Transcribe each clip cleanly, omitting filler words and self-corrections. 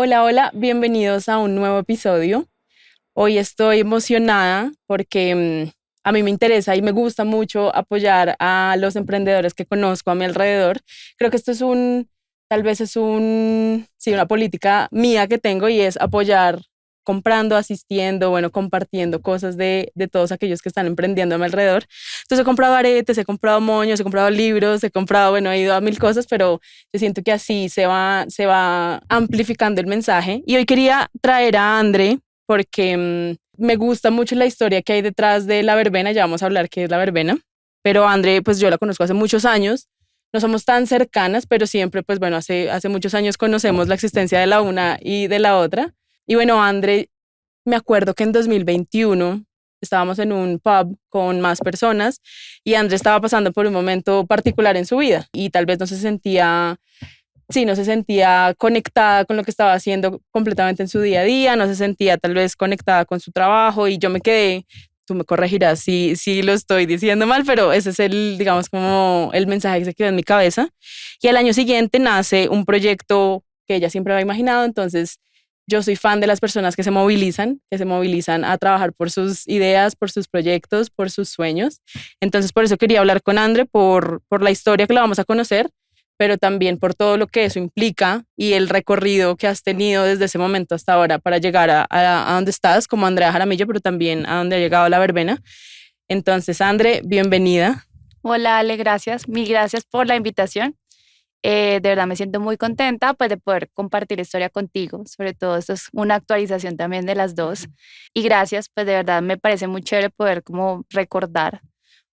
Hola, hola, bienvenidos a un nuevo episodio. Hoy estoy emocionada porque a mí me interesa y me gusta mucho apoyar a los emprendedores que conozco a mi alrededor. Creo que esto es tal vez es sí, una política mía que tengo y es apoyar comprando, asistiendo, bueno, compartiendo cosas de todos aquellos que están emprendiendo a mi alrededor. Entonces he comprado aretes, he comprado moños, he comprado libros, he comprado, bueno, he ido a mil cosas, pero yo siento que así se va amplificando el mensaje. Y hoy quería traer a André porque me gusta mucho la historia que hay detrás de la verbena. Ya vamos a hablar qué es la verbena, pero André, pues yo la conozco hace muchos años. No somos tan cercanas, pero siempre, pues bueno, hace muchos años conocemos la existencia de la una y de la otra. Y bueno, André, me acuerdo que en 2021 estábamos en un pub con más personas y André estaba pasando por un momento particular en su vida y tal vez no se sentía, sí, no se sentía conectada con lo que estaba haciendo completamente en su día a día, no se sentía tal vez conectada con su trabajo y yo me quedé, tú me corregirás si lo estoy diciendo mal, pero ese es digamos, como el mensaje que se quedó en mi cabeza. Y al año siguiente nace un proyecto que ella siempre había imaginado, entonces yo soy fan de las personas que se movilizan a trabajar por sus ideas, por sus proyectos, por sus sueños. Entonces, por eso quería hablar con André, por la historia que la vamos a conocer, pero también por todo lo que eso implica y el recorrido que has tenido desde ese momento hasta ahora para llegar a donde estás, como Andrea Jaramillo, pero también a donde ha llegado la verbena. Entonces, André, bienvenida. Hola Ale, gracias. Mil gracias por la invitación. De verdad me siento muy contenta pues, de poder compartir la historia contigo. Sobre todo esto es una actualización también de las dos. Y gracias, pues de verdad me parece muy chévere poder como recordar.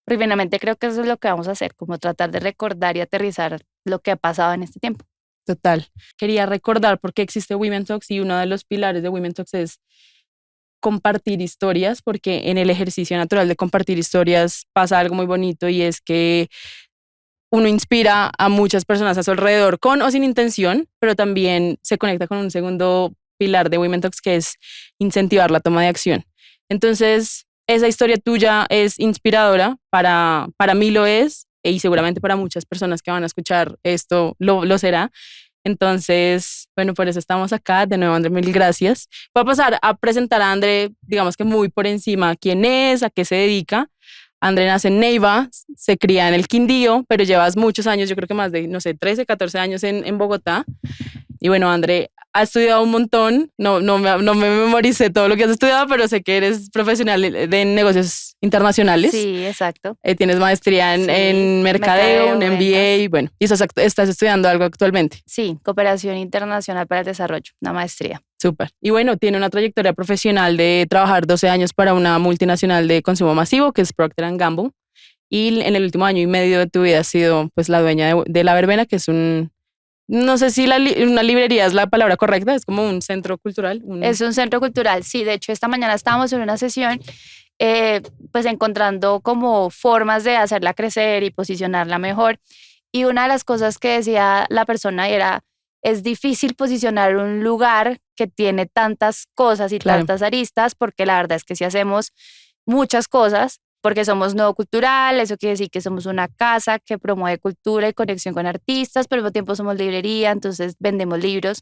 Porque finalmente creo que eso es lo que vamos a hacer, como tratar de recordar y aterrizar lo que ha pasado en este tiempo. Total. Quería recordar por qué existe Women Talks y uno de los pilares de Women Talks es compartir historias, porque en el ejercicio natural de compartir historias pasa algo muy bonito y es que uno inspira a muchas personas a su alrededor con o sin intención, pero también se conecta con un segundo pilar de Women Talks que es incentivar la toma de acción. Entonces, esa historia tuya es inspiradora, para mí lo es, y seguramente para muchas personas que van a escuchar esto lo será. Entonces, bueno, por eso estamos acá. De nuevo, André, mil gracias. Voy a pasar a presentar a André, digamos que muy por encima, quién es, a qué se dedica. André nace en Neiva, se cría en el Quindío, pero llevas muchos años, yo creo que más de, no sé, 13, 14 años en Bogotá. Y bueno, André, ha estudiado un montón, no me memoricé todo lo que has estudiado, pero sé que eres profesional de negocios internacionales. Sí, exacto. Tienes maestría Sí, en mercadeo, un mercadeo, MBA, ventas. y bueno, y estás estudiando algo actualmente. Sí, cooperación internacional para el desarrollo, una maestría. Súper. Y bueno, tiene una trayectoria profesional de trabajar 12 años para una multinacional de consumo masivo, que es Procter Gamble. Y en el último año y medio de tu vida has sido pues la dueña de La Verbena, que es no sé si una librería es la palabra correcta, es como un centro cultural. Es un centro cultural, sí, de hecho esta mañana estábamos en una sesión eh, pues encontrando como formas de hacerla crecer y posicionarla mejor. Y una de las cosas que decía la persona era, es difícil posicionar un lugar que tiene tantas cosas y Claro, tantas aristas, porque la verdad es que si hacemos muchas cosas, porque somos nodo cultural, eso quiere decir que somos una casa que promueve cultura y conexión con artistas, pero al mismo tiempo somos librería, entonces vendemos libros,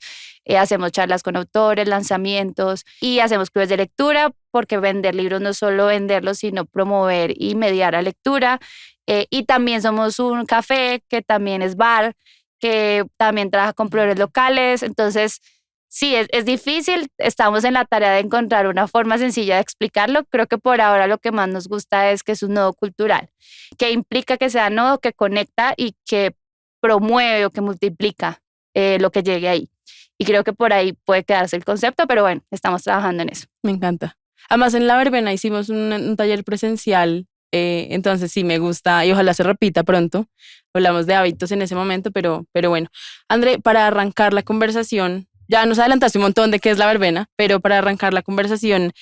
hacemos charlas con autores, lanzamientos y hacemos clubes de lectura, porque vender libros no es solo venderlos, sino promover y mediar la lectura. Y también somos un café que también es bar, que también trabaja con proveedores locales, entonces sí, es difícil. Estamos en la tarea de encontrar una forma sencilla de explicarlo. Creo que por ahora lo que más nos gusta es que es un nodo cultural, que implica que sea nodo que conecta y que promueve o que multiplica lo que llegue ahí. Y creo que por ahí puede quedarse el concepto, pero bueno, estamos trabajando en eso. me encanta. Además, en La Verbena hicimos un taller presencial, entonces sí me gusta y ojalá se repita pronto. Hablamos de hábitos en ese momento, pero bueno. André, para arrancar la conversación, ya nos adelantaste un montón de qué es La Verbena, pero para arrancar la conversación,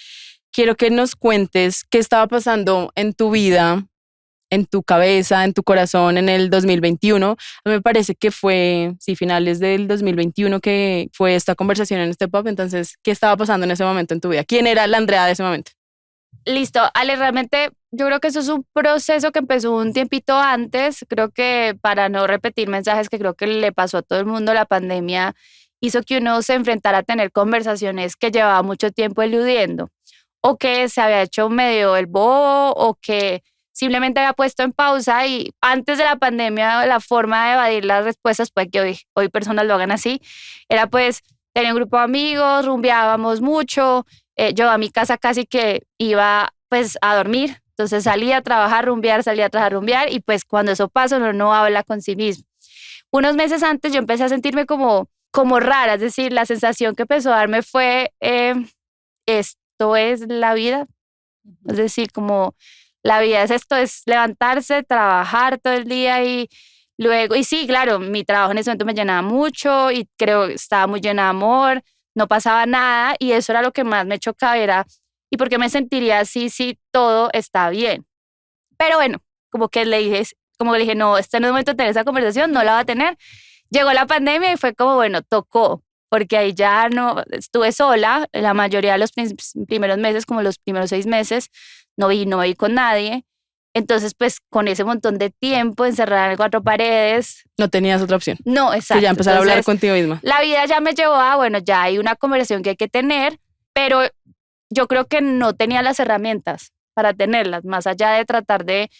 quiero que nos cuentes qué estaba pasando en tu vida, en tu cabeza, en tu corazón en el 2021. A mí me parece que fue, sí, finales del 2021 que fue esta conversación en este pub. Entonces, ¿qué estaba pasando en ese momento en tu vida? ¿Quién era la Andrea de ese momento? Listo, Ale, realmente yo creo que eso es un proceso que empezó un tiempito antes. Creo que para no repetir mensajes que creo que le pasó a todo el mundo, la pandemia hizo que uno se enfrentara a tener conversaciones que llevaba mucho tiempo eludiendo, o que se había hecho medio el bobo, o que simplemente había puesto en pausa. Y antes de la pandemia, la forma de evadir las respuestas, puede que hoy personas lo hagan así, era pues tenía un grupo de amigos, rumbeábamos mucho, yo a mi casa casi que iba pues a dormir, entonces salía a trabajar, rumbear, salía a trabajar, rumbear, y pues cuando eso pasa uno no habla con sí mismo. Unos meses antes yo empecé a sentirme como rara, es decir, la sensación que empezó a darme fue, esto es la vida, es decir, como la vida es esto, es levantarse, trabajar todo el día y luego, y sí, claro, mi trabajo en ese momento me llenaba mucho y creo que estaba muy llena de amor, no pasaba nada y eso era lo que más me chocaba, era, ¿y por qué me sentiría así si todo está bien? Pero bueno, como que le dije, no, este no es el momento de tener esa conversación, no la va a tener. Llegó la pandemia y fue como, bueno, tocó, porque ahí ya no, estuve sola, la mayoría de los primeros meses, como los primeros 6 meses, no me vi con nadie. Entonces, pues con ese montón de tiempo encerrada en 4 paredes. No tenías otra opción. No, exacto. Que ya empezar a hablar Entonces, contigo misma. la vida ya me llevó a, bueno, ya hay una conversación que hay que tener, pero yo creo que no tenía las herramientas para tenerlas, más allá de tratar de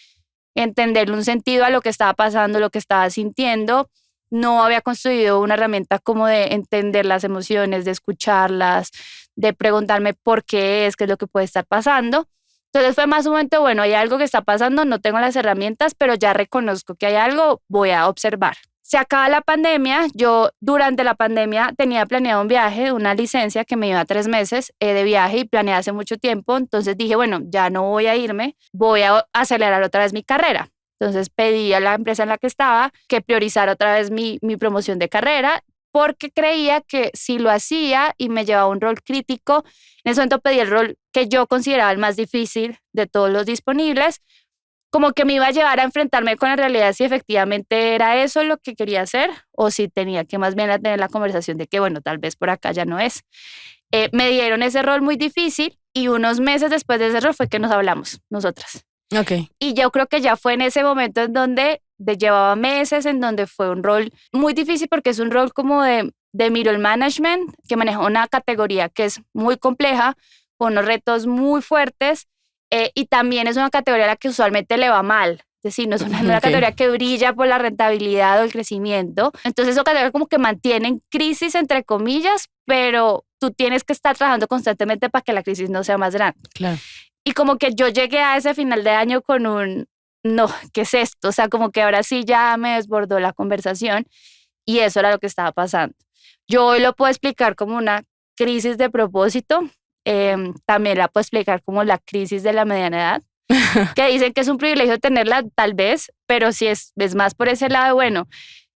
entenderle un sentido a lo que estaba pasando, lo que estaba sintiendo. No había construido una herramienta como de entender las emociones, de escucharlas, de preguntarme por qué es lo que puede estar pasando. Entonces fue más un momento, bueno, hay algo que está pasando, no tengo las herramientas, pero ya reconozco que hay algo, voy a observar. Se acaba la pandemia, yo durante la pandemia tenía planeado un viaje, una licencia que me iba 3 meses de viaje y planeé hace mucho tiempo, entonces dije, bueno, ya no voy a irme, voy a acelerar otra vez mi carrera. Entonces pedí a la empresa en la que estaba que priorizara otra vez mi promoción de carrera, porque creía que si lo hacía y me llevaba a un rol crítico, en ese momento pedí el rol que yo consideraba el más difícil de todos los disponibles, como que me iba a llevar a enfrentarme con la realidad si efectivamente era eso lo que quería hacer o si tenía que más bien tener la conversación de que, bueno, tal vez por acá ya no es. Me dieron ese rol muy difícil y unos meses después de ese rol fue que nos hablamos, nosotras. Okay. Y yo creo que ya fue en ese momento en donde llevaba meses, en donde fue un rol muy difícil porque es un rol como de middle management, que maneja una categoría que es muy compleja, con unos retos muy fuertes, y también es una categoría a la que usualmente le va mal. Es decir, no es una categoría que brilla por la rentabilidad o el crecimiento. Entonces, son categorías como que mantienen crisis, entre comillas, pero tú tienes que estar trabajando constantemente para que la crisis no sea más grande. Claro. Y como que yo llegué a ese final de año con no, ¿qué es esto? O sea, como que ahora sí ya me desbordó la conversación y eso era lo que estaba pasando. Yo hoy lo puedo explicar como una crisis de propósito, también la puedo explicar como la crisis de la mediana edad, que dicen que es un privilegio tenerla tal vez, pero si es más por ese lado, bueno,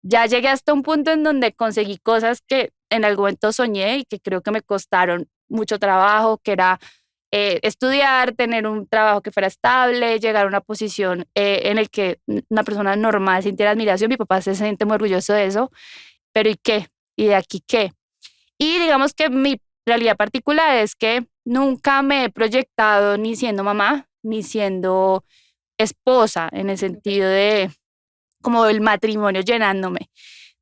ya llegué hasta un punto en donde conseguí cosas que en algún momento soñé y que creo que me costaron mucho trabajo, que era estudiar, tener un trabajo que fuera estable, llegar a una posición en el que una persona normal sintiera admiración. Mi papá se siente muy orgulloso de eso, pero ¿y qué? ¿Y de aquí qué? Y digamos que mi realidad particular es que nunca me he proyectado ni siendo mamá, ni siendo esposa, en el sentido de como el matrimonio llenándome.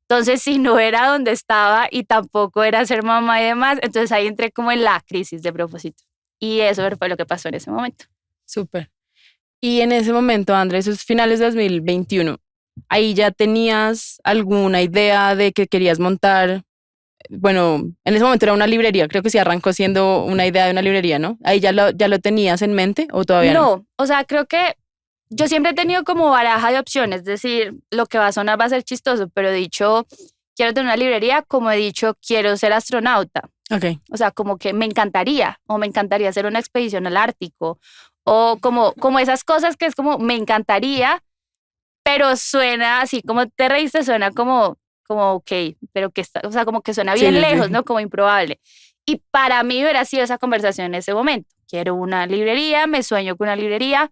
Entonces, si no era donde estaba y tampoco era ser mamá y demás, entonces ahí entré como en la crisis de propósito. Y eso fue lo que pasó en ese momento. Súper. Y en ese momento, Andrés, esos finales de 2021, ¿ahí ya tenías alguna idea de que querías montar? Bueno, en ese momento era una librería, creo que sí arrancó siendo una idea de una librería, ¿no? ¿Ahí ya lo tenías en mente o todavía no? No, o sea, creo que yo siempre he tenido como baraja de opciones, es decir, lo que va a sonar va a ser chistoso, pero he dicho, quiero tener una librería, como he dicho, quiero ser astronauta. Okay. O sea, como que me encantaría hacer una expedición al Ártico, o como esas cosas que es como, me encantaría, pero suena así, como te reíste, suena como ok, pero que está, o sea, como que suena bien lejos, ¿no? Como improbable. Y para mí hubiera sido esa conversación en ese momento. Quiero una librería, me sueño con una librería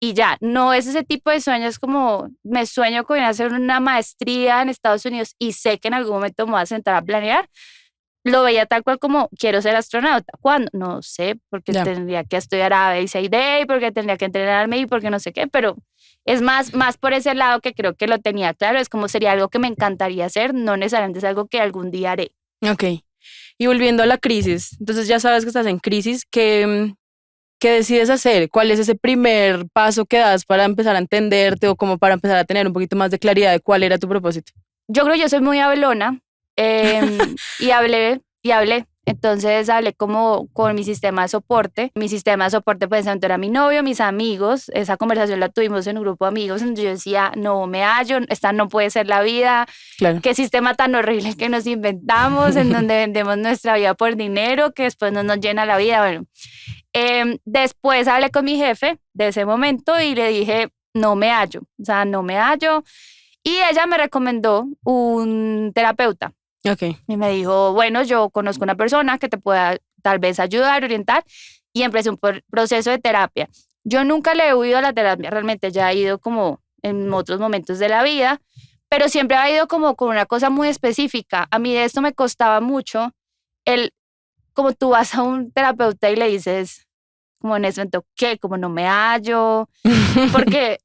y ya. No es ese tipo de sueños como me sueño con hacer una maestría en Estados Unidos y sé que en algún momento me voy a sentar a planear. Lo veía tal cual como quiero ser astronauta. ¿Cuándo? No sé, porque tendría que estudiar ABCD, porque tendría que entrenarme y porque no sé qué, pero es más por ese lado que creo que lo tenía claro. Es como sería algo que me encantaría hacer, no necesariamente es algo que algún día haré. Ok. Y volviendo a la crisis, entonces ya sabes que estás en crisis, ¿qué decides hacer? ¿Cuál es ese primer paso que das para empezar a entenderte o como para empezar a tener un poquito más de claridad de cuál era tu propósito? Yo creo que yo soy muy hablona y hablé y hablé. Entonces hablé como con mi sistema de soporte. Mi sistema de soporte, pues, era mi novio, mis amigos. Esa conversación la tuvimos en un grupo de amigos. Entonces yo decía, no me hallo, esta no puede ser la vida. Claro. Qué sistema tan horrible que nos inventamos, en donde vendemos nuestra vida por dinero, que después no nos llena la vida. Bueno, después hablé con mi jefe de ese momento y le dije, no me hallo, o sea, no me hallo. Y ella me recomendó un terapeuta. Ok. Y me dijo, bueno, yo conozco una persona que te pueda tal vez ayudar, orientar. Y empecé un proceso de terapia. Yo nunca le he huido a la terapia, realmente ya he ido como en otros momentos de la vida, pero siempre ha ido como con una cosa muy específica. A mí de esto me costaba mucho el, como tú vas a un terapeuta y le dices, como en ese momento, ¿qué? Como no me hallo, porque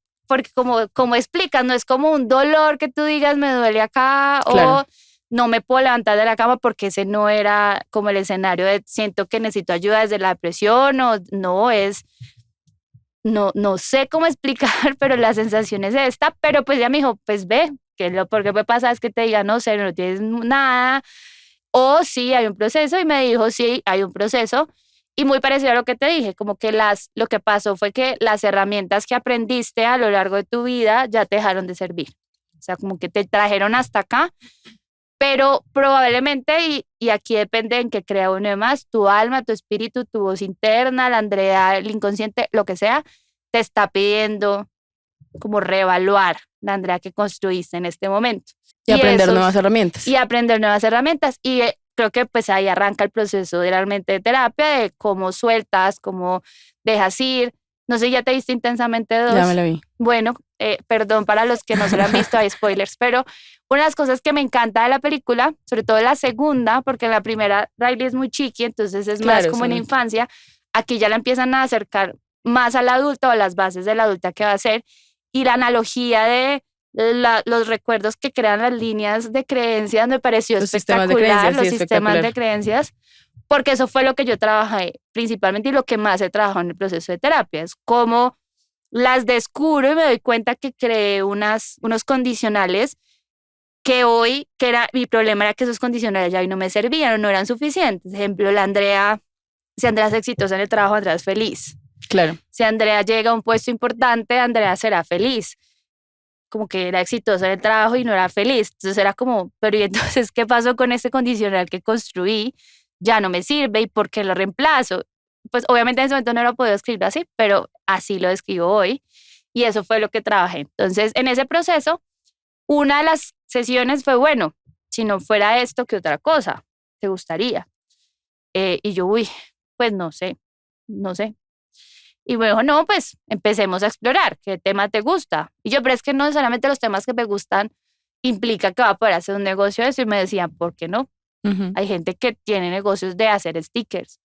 como explicas, no es como un dolor que tú digas me duele acá Claro. o no me puedo levantar de la cama, porque ese no era como el escenario de siento que necesito ayuda desde la depresión, o no es, no sé cómo explicar, pero la sensación es esta. Pero pues ella me dijo, pues ve, que lo porque puede pasar es que te diga, no sé, no tienes nada, o sí hay un proceso. Y me dijo, sí, hay un proceso. Y muy parecido a lo que te dije, como que lo que pasó fue que las herramientas que aprendiste a lo largo de tu vida ya te dejaron de servir. O sea, como que te trajeron hasta acá, pero probablemente, y aquí depende en qué crea uno de más, tu alma, tu espíritu, tu voz interna, la Andrea, el inconsciente, lo que sea, te está pidiendo como reevaluar la Andrea que construiste en este momento. Y aprender nuevas herramientas. Y aprender nuevas herramientas. Y creo que pues ahí arranca el proceso realmente de terapia, de cómo sueltas, cómo dejas ir. No sé, ¿ya te viste Intensamente 2? Ya me la vi. Bueno, perdón para los que no se lo han visto, hay spoilers, pero una de las cosas que me encanta de la película, sobre todo la segunda, porque en la primera Riley es muy chiqui, entonces es más como en la infancia, aquí ya la empiezan a acercar más al adulto o a las bases de la adulta que va a ser, y la analogía de los recuerdos que crean las líneas de creencias me pareció espectacular, los sistemas de creencias, porque eso fue lo que yo trabajé principalmente y lo que más he trabajado en el proceso de terapia, es cómo las descubro y me doy cuenta que creé unos condicionales que hoy, mi problema era que esos condicionales ya hoy no me servían o no eran suficientes. Ejemplo, si Andrea es exitosa en el trabajo, Andrea es feliz. Claro. Si Andrea llega a un puesto importante, Andrea será feliz. Como que era exitosa en el trabajo y no era feliz. Entonces era como, pero ¿y entonces qué pasó con ese condicional que construí? Ya no me sirve, ¿y por qué lo reemplazo? Pues obviamente en ese momento no lo puedo escribir así, pero así lo escribo hoy. Y eso fue lo que trabajé. Entonces, en ese proceso, una de las sesiones fue, bueno, si no fuera esto, ¿qué otra cosa te gustaría? Y yo, pues no sé. Y bueno, no, pues empecemos a explorar qué tema te gusta. Y yo, pero es que no necesariamente los temas que me gustan implica que va a poder hacer un negocio de eso. Y me decían, ¿por qué no? Hay gente que tiene negocios de hacer stickers.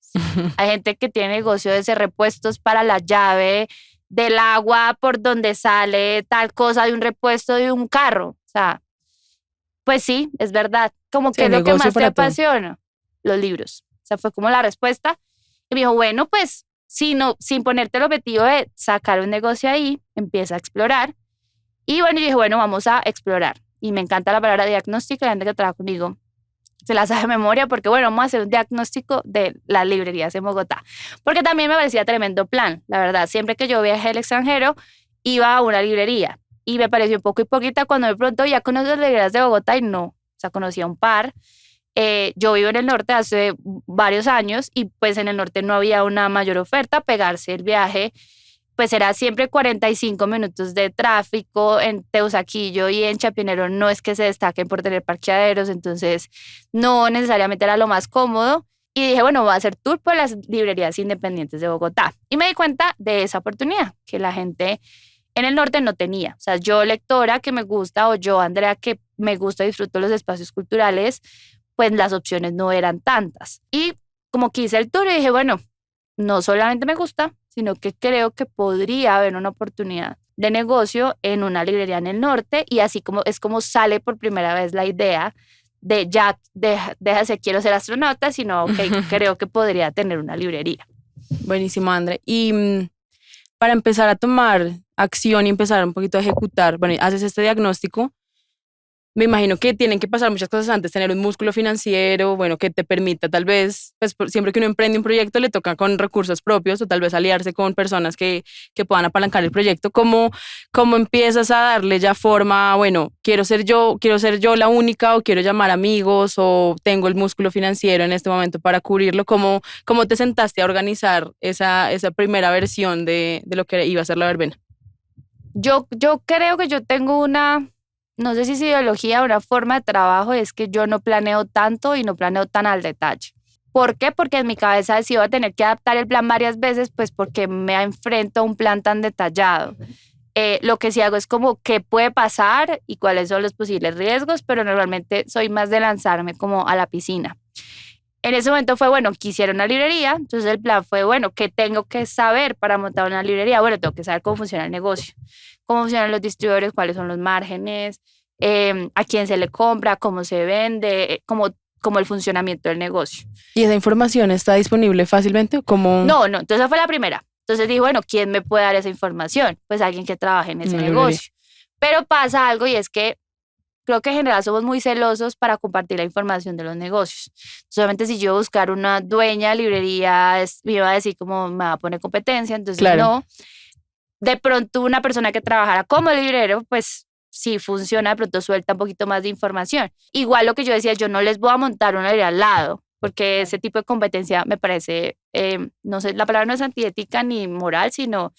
Hay gente que tiene negocios de hacer repuestos para la llave del agua por donde sale tal cosa de un repuesto de un carro. O sea, pues sí, es verdad. Como que es lo que más te apasiona. Los libros. O sea, fue como la respuesta. Y me dijo, bueno, pues sin ponerte el objetivo de sacar un negocio ahí, empieza a explorar. Y bueno, yo dije, bueno, vamos a explorar. Y me encanta la palabra diagnóstico, la gente que trabaja conmigo se la sabe de memoria, porque bueno, vamos a hacer un diagnóstico de las librerías en Bogotá. Porque también me parecía tremendo plan, la verdad. Siempre que yo viajé al extranjero, iba a una librería. Y me pareció un poco hipócrita cuando de pronto ya conocí las librerías de Bogotá y no. O sea, conocía un par. Yo vivo en el norte hace varios años y pues en el norte no había una mayor oferta. Pegarse el viaje pues era siempre 45 minutos de tráfico. En Teusaquillo y en Chapinero no es que se destaquen por tener parqueaderos, entonces no necesariamente era lo más cómodo. Y dije, bueno, voy a hacer tour por las librerías independientes de Bogotá. Y me di cuenta de esa oportunidad que la gente en el norte no tenía. O sea, yo lectora que me gusta, o yo Andrea que me gusta y disfruto los espacios culturales, pues las opciones no eran tantas. Y como quise el tour y dije, bueno, no solamente me gusta, sino que creo que podría haber una oportunidad de negocio en una librería en el norte. Y así como es como sale por primera vez la idea deja de ser quiero ser astronauta, sino que creo que podría tener una librería. Buenísimo, André. Y para empezar a tomar acción y empezar un poquito a ejecutar, bueno, haces este diagnóstico. Me imagino que tienen que pasar muchas cosas antes, tener un músculo financiero, bueno, que te permita tal vez, pues siempre que uno emprende un proyecto le toca con recursos propios o tal vez aliarse con personas que puedan apalancar el proyecto. ¿Cómo empiezas a darle ya forma, bueno, quiero ser yo la única o quiero llamar amigos o tengo el músculo financiero en este momento para cubrirlo? ¿Cómo te sentaste a organizar esa primera versión de lo que iba a ser la verbena? Yo creo que yo tengo no sé si es ideología o una forma de trabajo, es que yo no planeo tanto y no planeo tan al detalle. ¿Por qué? Porque en mi cabeza si iba a tener que adaptar el plan varias veces, pues porque me enfrento a un plan tan detallado. Lo que sí hago es como qué puede pasar y cuáles son los posibles riesgos, pero normalmente soy más de lanzarme como a la piscina. En ese momento fue, bueno, quisiera una librería, entonces el plan fue, bueno, ¿qué tengo que saber para montar una librería? Bueno, tengo que saber cómo funciona el negocio, cómo funcionan los distribuidores, cuáles son los márgenes, a quién se le compra, cómo se vende, como el funcionamiento del negocio. ¿Y esa información está disponible fácilmente? No, entonces esa fue la primera. Entonces dije, bueno, ¿quién me puede dar esa información? Pues alguien que trabaje en ese negocio. Pero pasa algo y es que creo que en general somos muy celosos para compartir la información de los negocios. Solamente si yo buscar una dueña de librería, me iba a decir como me va a poner competencia, entonces claro. No. De pronto una persona que trabajara como librero, pues sí funciona, de pronto suelta un poquito más de información. Igual lo que yo decía, yo no les voy a montar una librería al lado, porque ese tipo de competencia me parece, no sé, la palabra no es antiética ni moral, sino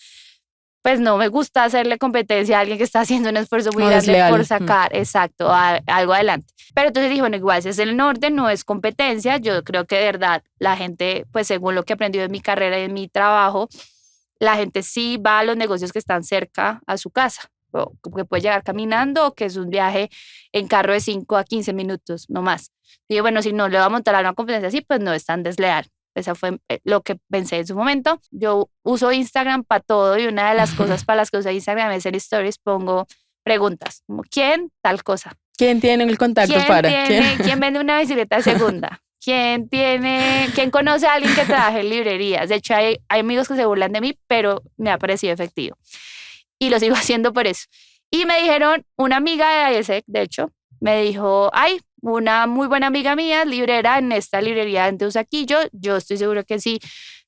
pues no me gusta hacerle competencia a alguien que está haciendo un esfuerzo muy grande por sacar, exacto, algo adelante. Pero entonces dije, bueno, igual si es el norte, no es competencia. Yo creo que de verdad la gente, pues según lo que he aprendido en mi carrera y en mi trabajo, la gente sí va a los negocios que están cerca a su casa, o que puede llegar caminando o que es un viaje en carro de 5 a 15 minutos, no más. Dije, bueno, si no le va a montar a una competencia así, pues no es tan desleal. Esa fue lo que pensé en su momento. Yo uso Instagram para todo y una de las cosas para las que uso Instagram es en stories pongo preguntas, como ¿quién? Tal cosa. ¿Quién tiene el contacto ¿Quién vende una bicicleta de segunda? ¿Quién conoce a alguien que trabaje en librerías? De hecho, hay amigos que se burlan de mí, pero me ha parecido efectivo. Y lo sigo haciendo por eso. Y me dijeron, una amiga de IESEC, de hecho, me dijo, una muy buena amiga mía, librera en esta librería en Teusaquillo, yo estoy seguro que si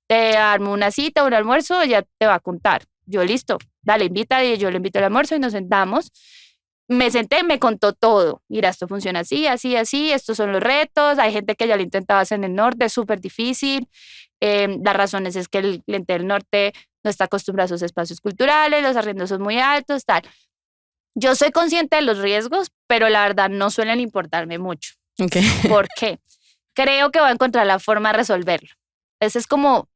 te armo una cita, un almuerzo, ella te va a contar. Yo, listo, dale, invita, y yo le invito al almuerzo y nos sentamos. Me senté, me contó todo. Mira, esto funciona así, así, así, estos son los retos, hay gente que ya lo intentaba hacer en el norte, es súper difícil. Las razones es que el cliente del norte no está acostumbrado a esos espacios culturales, los arriendos son muy altos, tal. Yo soy consciente de los riesgos, pero la verdad no suelen importarme mucho. Okay. ¿Por qué? Creo que voy a encontrar la forma de resolverlo. Eso es como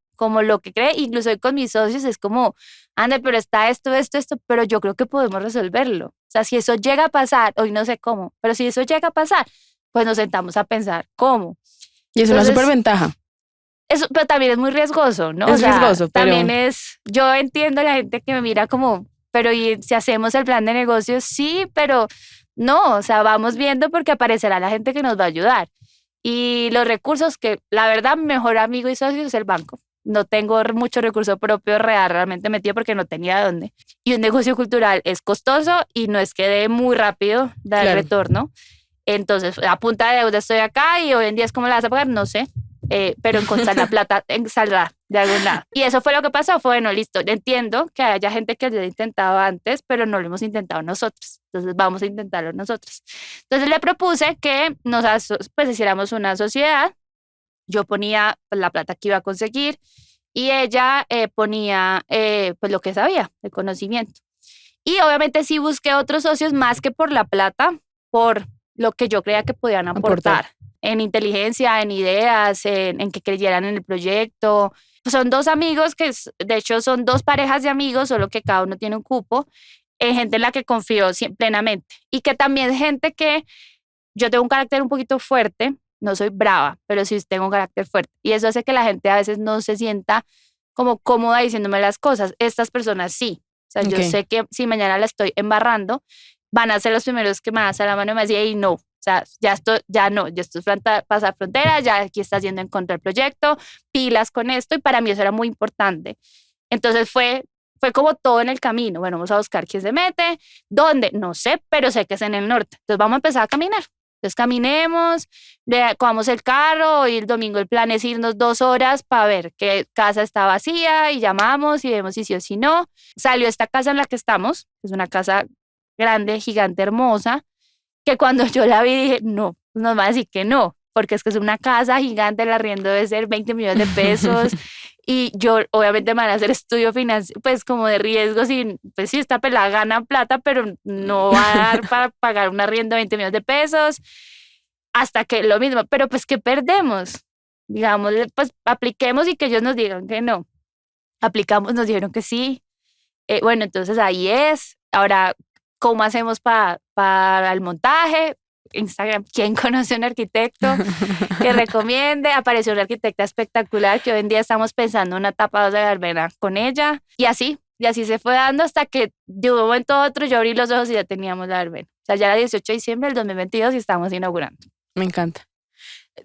lo que cree, incluso hoy con mis socios es como, ande, pero está esto, pero yo creo que podemos resolverlo. O sea, si eso llega a pasar, hoy no sé cómo, pero si eso llega a pasar, pues nos sentamos a pensar cómo. Y es una súper ventaja. Eso, pero también es muy riesgoso, ¿no? Es riesgoso, pero... También yo entiendo a la gente que me mira como, pero ¿y si hacemos el plan de negocios? Sí, pero no, o sea, vamos viendo porque aparecerá la gente que nos va a ayudar. Y los recursos que, la verdad, mi mejor amigo y socio es el banco. No tengo mucho recurso propio realmente metido porque no tenía dónde. Y un negocio cultural es costoso y no es que dé muy rápido dar retorno. Entonces, a punta de deuda estoy acá y hoy en día es como la vas a pagar, no sé. Pero encontrar la plata saldrá de algún lado. Y eso fue lo que pasó, fue bueno, listo, entiendo que haya gente que lo haya intentado antes, pero no lo hemos intentado nosotros, entonces vamos a intentarlo nosotros. Entonces le propuse que pues hiciéramos una sociedad, yo ponía pues, la plata que iba a conseguir y ella ponía pues lo que sabía, el conocimiento. Y obviamente sí busqué otros socios más que por la plata, por lo que yo creía que podían aportar. En inteligencia, en ideas, en que creyeran en el proyecto. Son dos amigos que, de hecho, son dos parejas de amigos, solo que cada uno tiene un cupo, gente en la que confío plenamente. Y que también gente que yo tengo un carácter un poquito fuerte, no soy brava, pero sí tengo un carácter fuerte. Y eso hace que la gente a veces no se sienta como cómoda diciéndome las cosas. Estas personas sí. O sea, yo sé que si mañana la estoy embarrando, van a ser los primeros que me van a hacer la mano y me decir, hey, no, O sea, ya esto, ya no, ya esto es pasar frontera, ya aquí estás yendo en contra del proyecto, pilas con esto, y para mí eso era muy importante. Entonces fue como todo en el camino. Bueno, vamos a buscar quién se mete, dónde, no sé, pero sé que es en el norte. Entonces vamos a empezar a caminar. Entonces caminemos, cojamos el carro y el domingo el plan es irnos 2 horas para ver qué casa está vacía y llamamos y vemos si sí o si no. Salió esta casa en la que estamos, que es una casa grande, gigante, hermosa, que cuando yo la vi dije, no, nos va a decir que no, porque es que es una casa gigante, el arriendo debe ser 20 millones de pesos. Y yo, obviamente, me van a hacer estudio financiero, pues como de riesgos y, pues sí, esta pelada gana plata, pero no va a dar para pagar un arriendo de 20 millones de pesos, hasta que lo mismo, pero pues, ¿qué perdemos? Digamos, pues apliquemos y que ellos nos digan que no. Aplicamos, nos dijeron que sí. Bueno, entonces ahí es. Ahora, ¿cómo hacemos para el montaje? Instagram, ¿quién conoce a un arquitecto que recomiende? Apareció una arquitecta espectacular que hoy en día estamos pensando en una etapa 2 de la verbena con ella. Y así se fue dando hasta que de un momento a otro yo abrí los ojos y ya teníamos la verbena. O sea, ya era 18 de diciembre del 2022 y estamos inaugurando. Me encanta.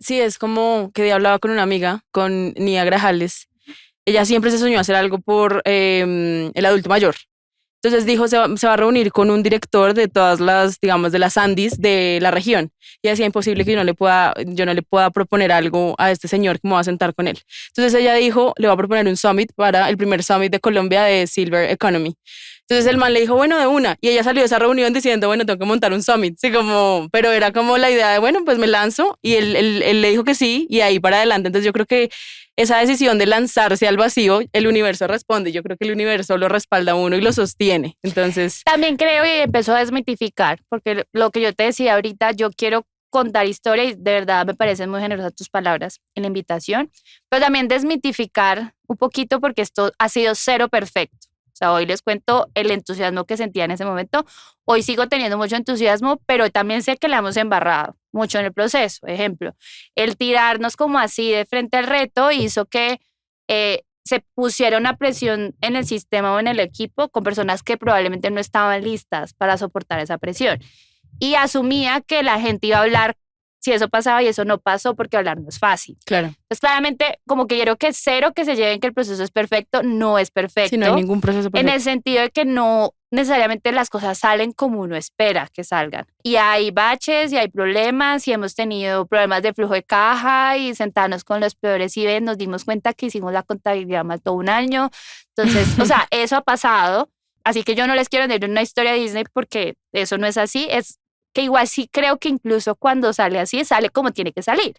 Sí, es como que hablaba con una amiga, con Nia Grajales. Ella siempre se soñó hacer algo por el adulto mayor. Entonces dijo, se va a reunir con un director de todas las, digamos, de las Andis de la región. Y decía, imposible que yo no le pueda proponer algo a este señor que me va a sentar con él. Entonces ella dijo, le va a proponer un summit para el primer summit de Colombia de Silver Economy. Entonces el man le dijo, bueno, de una. Y ella salió de esa reunión diciendo, bueno, tengo que montar un summit. Sí, como, pero era como la idea de, bueno, pues me lanzo. Y él le dijo que sí, y ahí para adelante. Entonces yo creo que esa decisión de lanzarse al vacío, el universo responde. Yo creo que el universo lo respalda a uno y lo sostiene. Entonces, También creo y empezó a desmitificar, porque lo que yo te decía ahorita, yo quiero contar historia y de verdad me parecen muy generosas tus palabras en la invitación, pero también desmitificar un poquito porque esto ha sido cero perfecto. O sea, hoy les cuento el entusiasmo que sentía en ese momento. Hoy sigo teniendo mucho entusiasmo, pero también sé que la hemos embarrado mucho en el proceso. Ejemplo, el tirarnos como así de frente al reto hizo que se pusiera una presión en el sistema o en el equipo con personas que probablemente no estaban listas para soportar esa presión. Y asumía que la gente iba a hablar si eso pasaba y eso no pasó porque hablar no es fácil. claro, Entonces, claramente, como que quiero que cero que se lleven que el proceso es perfecto, no es perfecto. si no hay ningún proceso En perfecto. el sentido de que no necesariamente las cosas salen como uno espera que salgan. Y hay baches y hay problemas y hemos tenido problemas de flujo de caja y sentarnos con los peores y nos dimos cuenta que hicimos la contabilidad mal todo un año. Entonces, o sea, eso ha pasado. Así que yo no les quiero decir una historia de Disney porque eso no es así. Es que igual sí creo que incluso cuando sale así, sale como tiene que salir.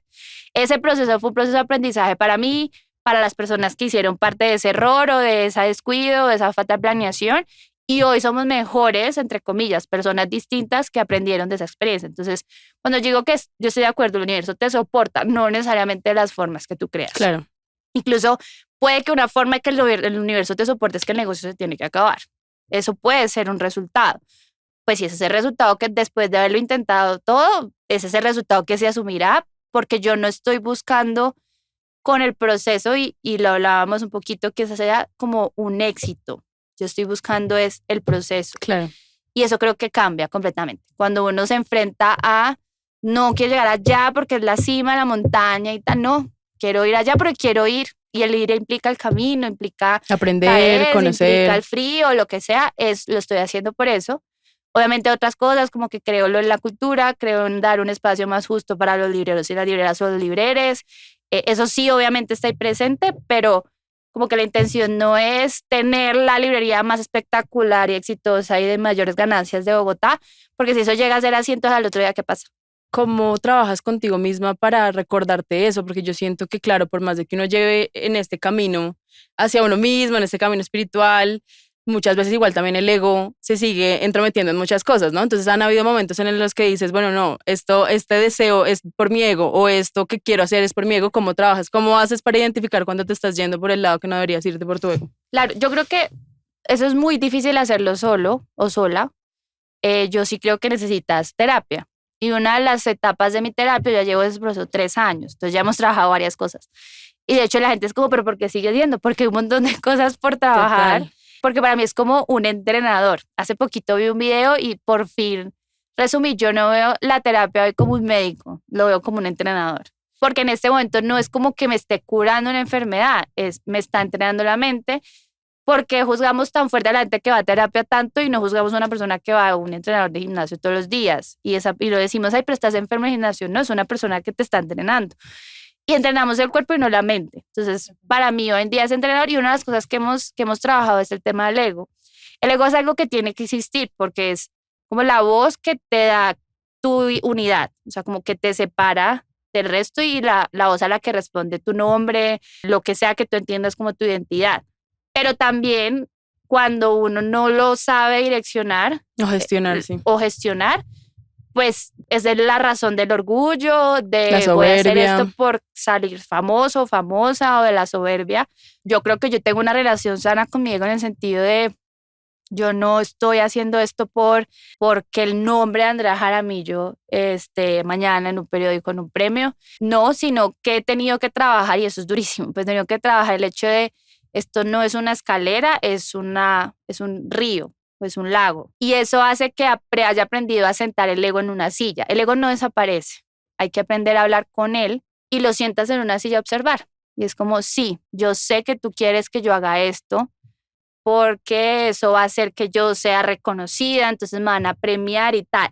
Ese proceso fue un proceso de aprendizaje para mí, para las personas que hicieron parte de ese error o de ese descuido, de esa falta de planeación. Y hoy somos mejores, entre comillas, personas distintas que aprendieron de esa experiencia. Entonces, cuando digo que yo estoy de acuerdo, el universo te soporta, no necesariamente las formas que tú creas. Claro. Incluso puede que una forma que el universo te soporte es que el negocio se tiene que acabar. Eso puede ser un resultado. Pues si ese es el resultado que después de haberlo intentado todo, ese es el resultado que se asumirá, porque yo no estoy buscando con el proceso y lo hablábamos un poquito, que ese sea como un éxito. Yo estoy buscando es el proceso. Claro. Y eso creo que cambia completamente. Cuando uno se enfrenta a, no quiero llegar allá porque es la cima, la montaña y tal, no, quiero ir allá porque quiero ir. Y el ir implica el camino, implica Aprender, caer, conocer. implica el frío, lo que sea, lo estoy haciendo por eso. Obviamente otras cosas como que creo en la cultura, creo en dar un espacio más justo para los libreros y las libreras o los libreres. Eso sí, obviamente está ahí presente, pero como que la intención no es tener la librería más espectacular y exitosa y de mayores ganancias de Bogotá, porque si eso llega a ser así, entonces al otro día, ¿qué pasa? ¿Cómo trabajas contigo misma para recordarte eso? Porque yo siento que, claro, por más de que uno lleve en este camino hacia uno mismo, en este camino espiritual, muchas veces igual también el ego se sigue entrometiendo en muchas cosas, ¿no? Entonces han habido momentos en los que dices, bueno, no, este deseo es por mi ego o esto que quiero hacer es por mi ego. ¿Cómo trabajas? ¿Cómo haces para identificar cuando te estás yendo por el lado que no deberías irte por tu ego? Claro, yo creo que eso es muy difícil hacerlo solo o sola. Yo sí creo que necesitas terapia. Y una de las etapas de mi terapia, ya llevo ese proceso 3 años, entonces ya hemos trabajado varias cosas. Y de hecho la gente es como, ¿pero por qué sigues yendo? Porque hay un montón de cosas por trabajar. Total. Porque para mí es como un entrenador. Hace poquito vi un video y por fin resumí, yo no veo la terapia hoy como un médico, lo veo como un entrenador. Porque en este momento no es como que me esté curando una enfermedad, me está entrenando la mente. Porque juzgamos tan fuerte a la gente que va a terapia tanto y no juzgamos a una persona que va a un entrenador de gimnasio todos los días? Y lo decimos, ay, pero estás enfermo en gimnasio. No, es una persona que te está entrenando. Y entrenamos el cuerpo y no la mente. Entonces, para mí hoy en día es entrenador, y una de las cosas que hemos trabajado es el tema del ego. El ego es algo que tiene que existir porque es como la voz que te da tu unidad, o sea, como que te separa del resto, y la voz a la que responde tu nombre, lo que sea que tú entiendas como tu identidad. Pero también cuando uno no lo sabe direccionar O gestionar, sí. o gestionar, pues es de la razón del orgullo, La de voy a hacer soberbia. esto por salir famoso o famosa, o de la soberbia. Yo creo que yo tengo una relación sana conmigo en el sentido de yo no estoy haciendo esto porque el nombre de Andrea Jaramillo esté mañana en un periódico, en un premio. No, sino que he tenido que trabajar, y eso es durísimo, pues he tenido que trabajar el hecho de esto no es una escalera, es un río, es un lago. Y eso hace que haya aprendido a sentar el ego en una silla. El ego no desaparece. Hay que aprender a hablar con él y lo sientas en una silla a observar. Y es como, sí, yo sé que tú quieres que yo haga esto porque eso va a hacer que yo sea reconocida, entonces me van a premiar y tal.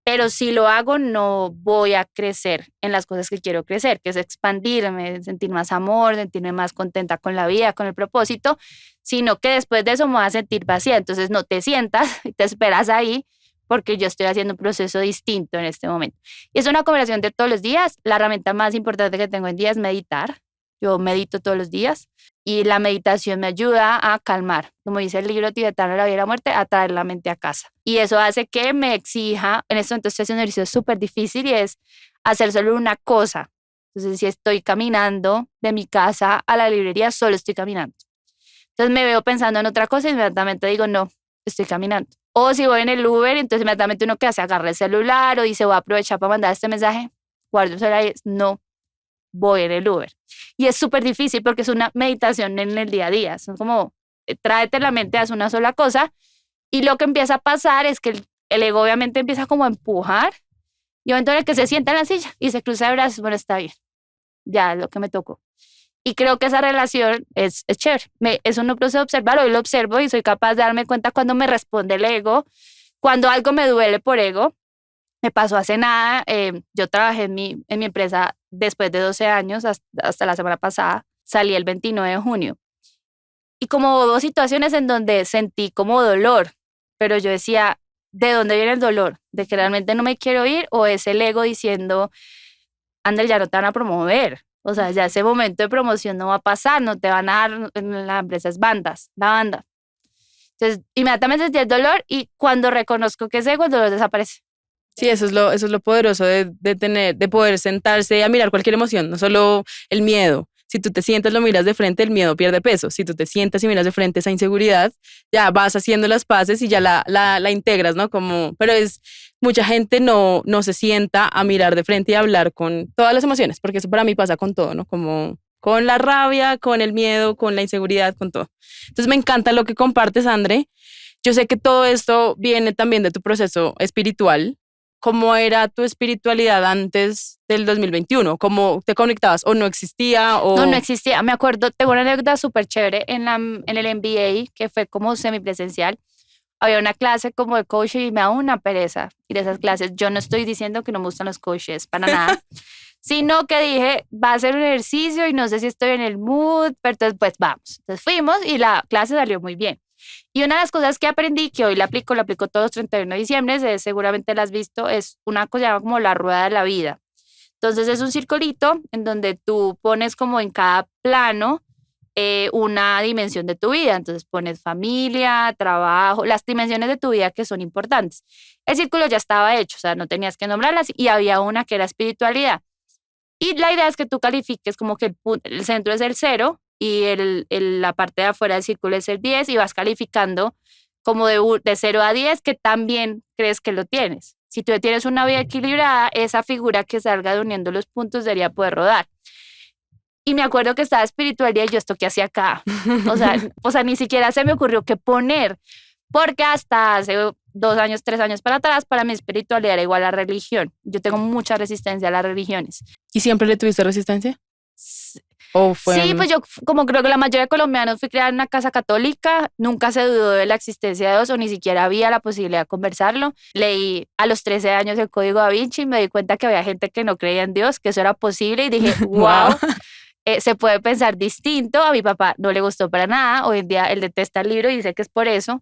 Pero si lo hago, no voy a crecer en las cosas que quiero crecer, que es expandirme, sentir más amor, sentirme más contenta con la vida, con el propósito, sino que después de eso me voy a sentir vacía. Entonces no te sientas y te esperas ahí, porque yo estoy haciendo un proceso distinto en este momento. Y es una conversación de todos los días. La herramienta más importante que tengo en día es meditar. Yo medito todos los días, y la meditación me ayuda a calmar, como dice el libro tibetano La vida y la muerte, a traer la mente a casa. Y eso hace que me exija, en este momento estoy haciendo un ejercicio súper difícil, y es hacer solo una cosa. Entonces, si estoy caminando de mi casa a la librería, solo estoy caminando. Entonces me veo pensando en otra cosa y inmediatamente digo, no, estoy caminando. O si voy en el Uber, entonces inmediatamente uno que hace, agarra el celular o dice, voy a aprovechar para mandar este mensaje, guardo el celular y no, voy en el Uber. Y es súper difícil porque es una meditación en el día a día. Son como, tráete la mente, haz una sola cosa. Y lo que empieza a pasar es que el ego obviamente empieza como a empujar. Y un momento en el que se sienta en la silla y se cruza de brazos, bueno, está bien, ya es lo que me tocó. Y creo que esa relación es chévere. Es un proceso de observar. Hoy lo observo y soy capaz de darme cuenta cuando me responde el ego, cuando algo me duele por ego. Me pasó hace nada, yo trabajé en mi empresa después de 12 años, hasta la semana pasada, salí el 29 de junio. Y como hubo situaciones en donde sentí como dolor, pero yo decía, ¿de dónde viene el dolor? ¿De que realmente no me quiero ir, o es el ego diciendo, Ander, ya no te van a promover? O sea, ya ese momento de promoción no va a pasar, no te van a dar, en la empresa es la banda. Entonces, inmediatamente sentí el dolor, y cuando reconozco que es ego, el dolor desaparece. Sí, eso es lo poderoso de poder sentarse a mirar cualquier emoción, no solo el miedo. Si tú te sientas, lo miras de frente, el miedo pierde peso. Si tú te sientas y miras de frente esa inseguridad, ya vas haciendo las paces y ya la integras, ¿no? Pero mucha gente no se sienta a mirar de frente y a hablar con todas las emociones, porque eso para mí pasa con todo, ¿no? Como con la rabia, con el miedo, con la inseguridad, con todo. Entonces me encanta lo que compartes, André. Yo sé que todo esto viene también de tu proceso espiritual. ¿Cómo era tu espiritualidad antes del 2021? ¿Cómo te conectabas? ¿O no existía? No existía. Me acuerdo, tengo una anécdota súper chévere en el MBA, que fue como semipresencial. Había una clase como de coaching y me daba una pereza ir a esas clases. Yo no estoy diciendo que no me gustan los coaches, para nada. Sino que dije, va a ser un ejercicio y no sé si estoy en el mood, pero entonces pues vamos. Entonces fuimos y la clase salió muy bien. Y una de las cosas que aprendí, que hoy la aplico todos los 31 de diciembre, seguramente la has visto, es una cosa llamada como la rueda de la vida. Entonces es un circulito en donde tú pones como en cada plano una dimensión de tu vida. Entonces pones familia, trabajo, las dimensiones de tu vida que son importantes. El círculo ya estaba hecho, o sea, no tenías que nombrarlas, y había una que era espiritualidad. Y la idea es que tú califiques como que el centro es el 0 y la parte de afuera del círculo es el 10, y vas calificando como de 0 a 10 que también crees que lo tienes. Si tú tienes una vida equilibrada, esa figura que salga de uniendo los puntos debería poder rodar. Y me acuerdo que estaba espiritualidad y yo, ¿esto qué hacía acá? O sea, ni siquiera se me ocurrió qué poner, porque hasta hace 2 años, 3 años para atrás, para mi espiritualidad era igual a religión. Yo tengo mucha resistencia a las religiones. ¿Y siempre le tuviste resistencia? ¿O fue Sí, pues yo, como creo que la mayoría de colombianos, fui criada en una casa católica, nunca se dudó de la existencia de Dios o ni siquiera había la posibilidad de conversarlo. Leí a los 13 años el Código Da Vinci y me di cuenta que había gente que no creía en Dios, que eso era posible y dije, wow, se puede pensar distinto. A mi papá no le gustó para nada, hoy en día él detesta el libro y dice que es por eso.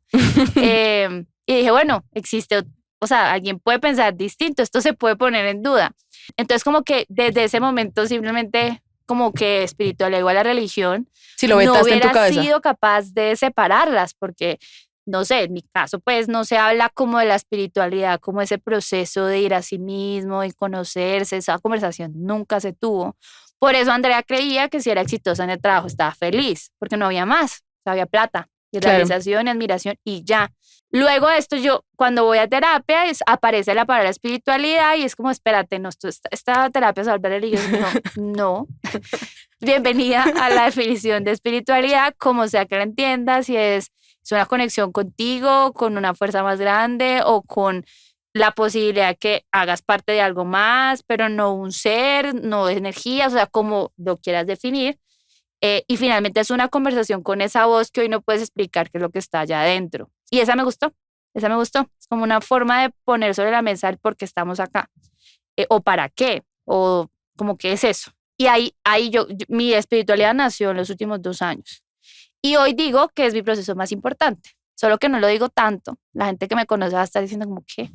Y dije, bueno, existe, o sea, alguien puede pensar distinto, esto se puede poner en duda. Entonces como que desde ese momento simplemente como que espiritualidad igual a religión, Si lo no vetaste en tu hubiera cabeza. sido capaz de separarlas porque, no sé, en mi caso pues no se habla como de la espiritualidad, como ese proceso de ir a sí mismo y conocerse, esa conversación nunca se tuvo. Por eso Andrea creía que si era exitosa en el trabajo estaba feliz, porque no había más, o sea, había plata, y Claro. realización y admiración y ya. Luego de esto, yo cuando voy a terapia aparece la palabra espiritualidad y es como, espérate, no, esta terapia se va a volver religiosa. No, bienvenida a la definición de espiritualidad, como sea que la entiendas, si es una conexión contigo, con una fuerza más grande o con la posibilidad que hagas parte de algo más, pero no un ser, no de energías, o sea, como lo quieras definir. Y finalmente es una conversación con esa voz que hoy no puedes explicar qué es lo que está allá adentro. Y esa me gustó, esa me gustó. Es como una forma de poner sobre la mesa el por qué estamos acá, o para qué, o como qué es eso. Y ahí mi espiritualidad nació en los últimos 2 años. Y hoy digo que es mi proceso más importante, solo que no lo digo tanto. La gente que me conoce va a estar diciendo como que,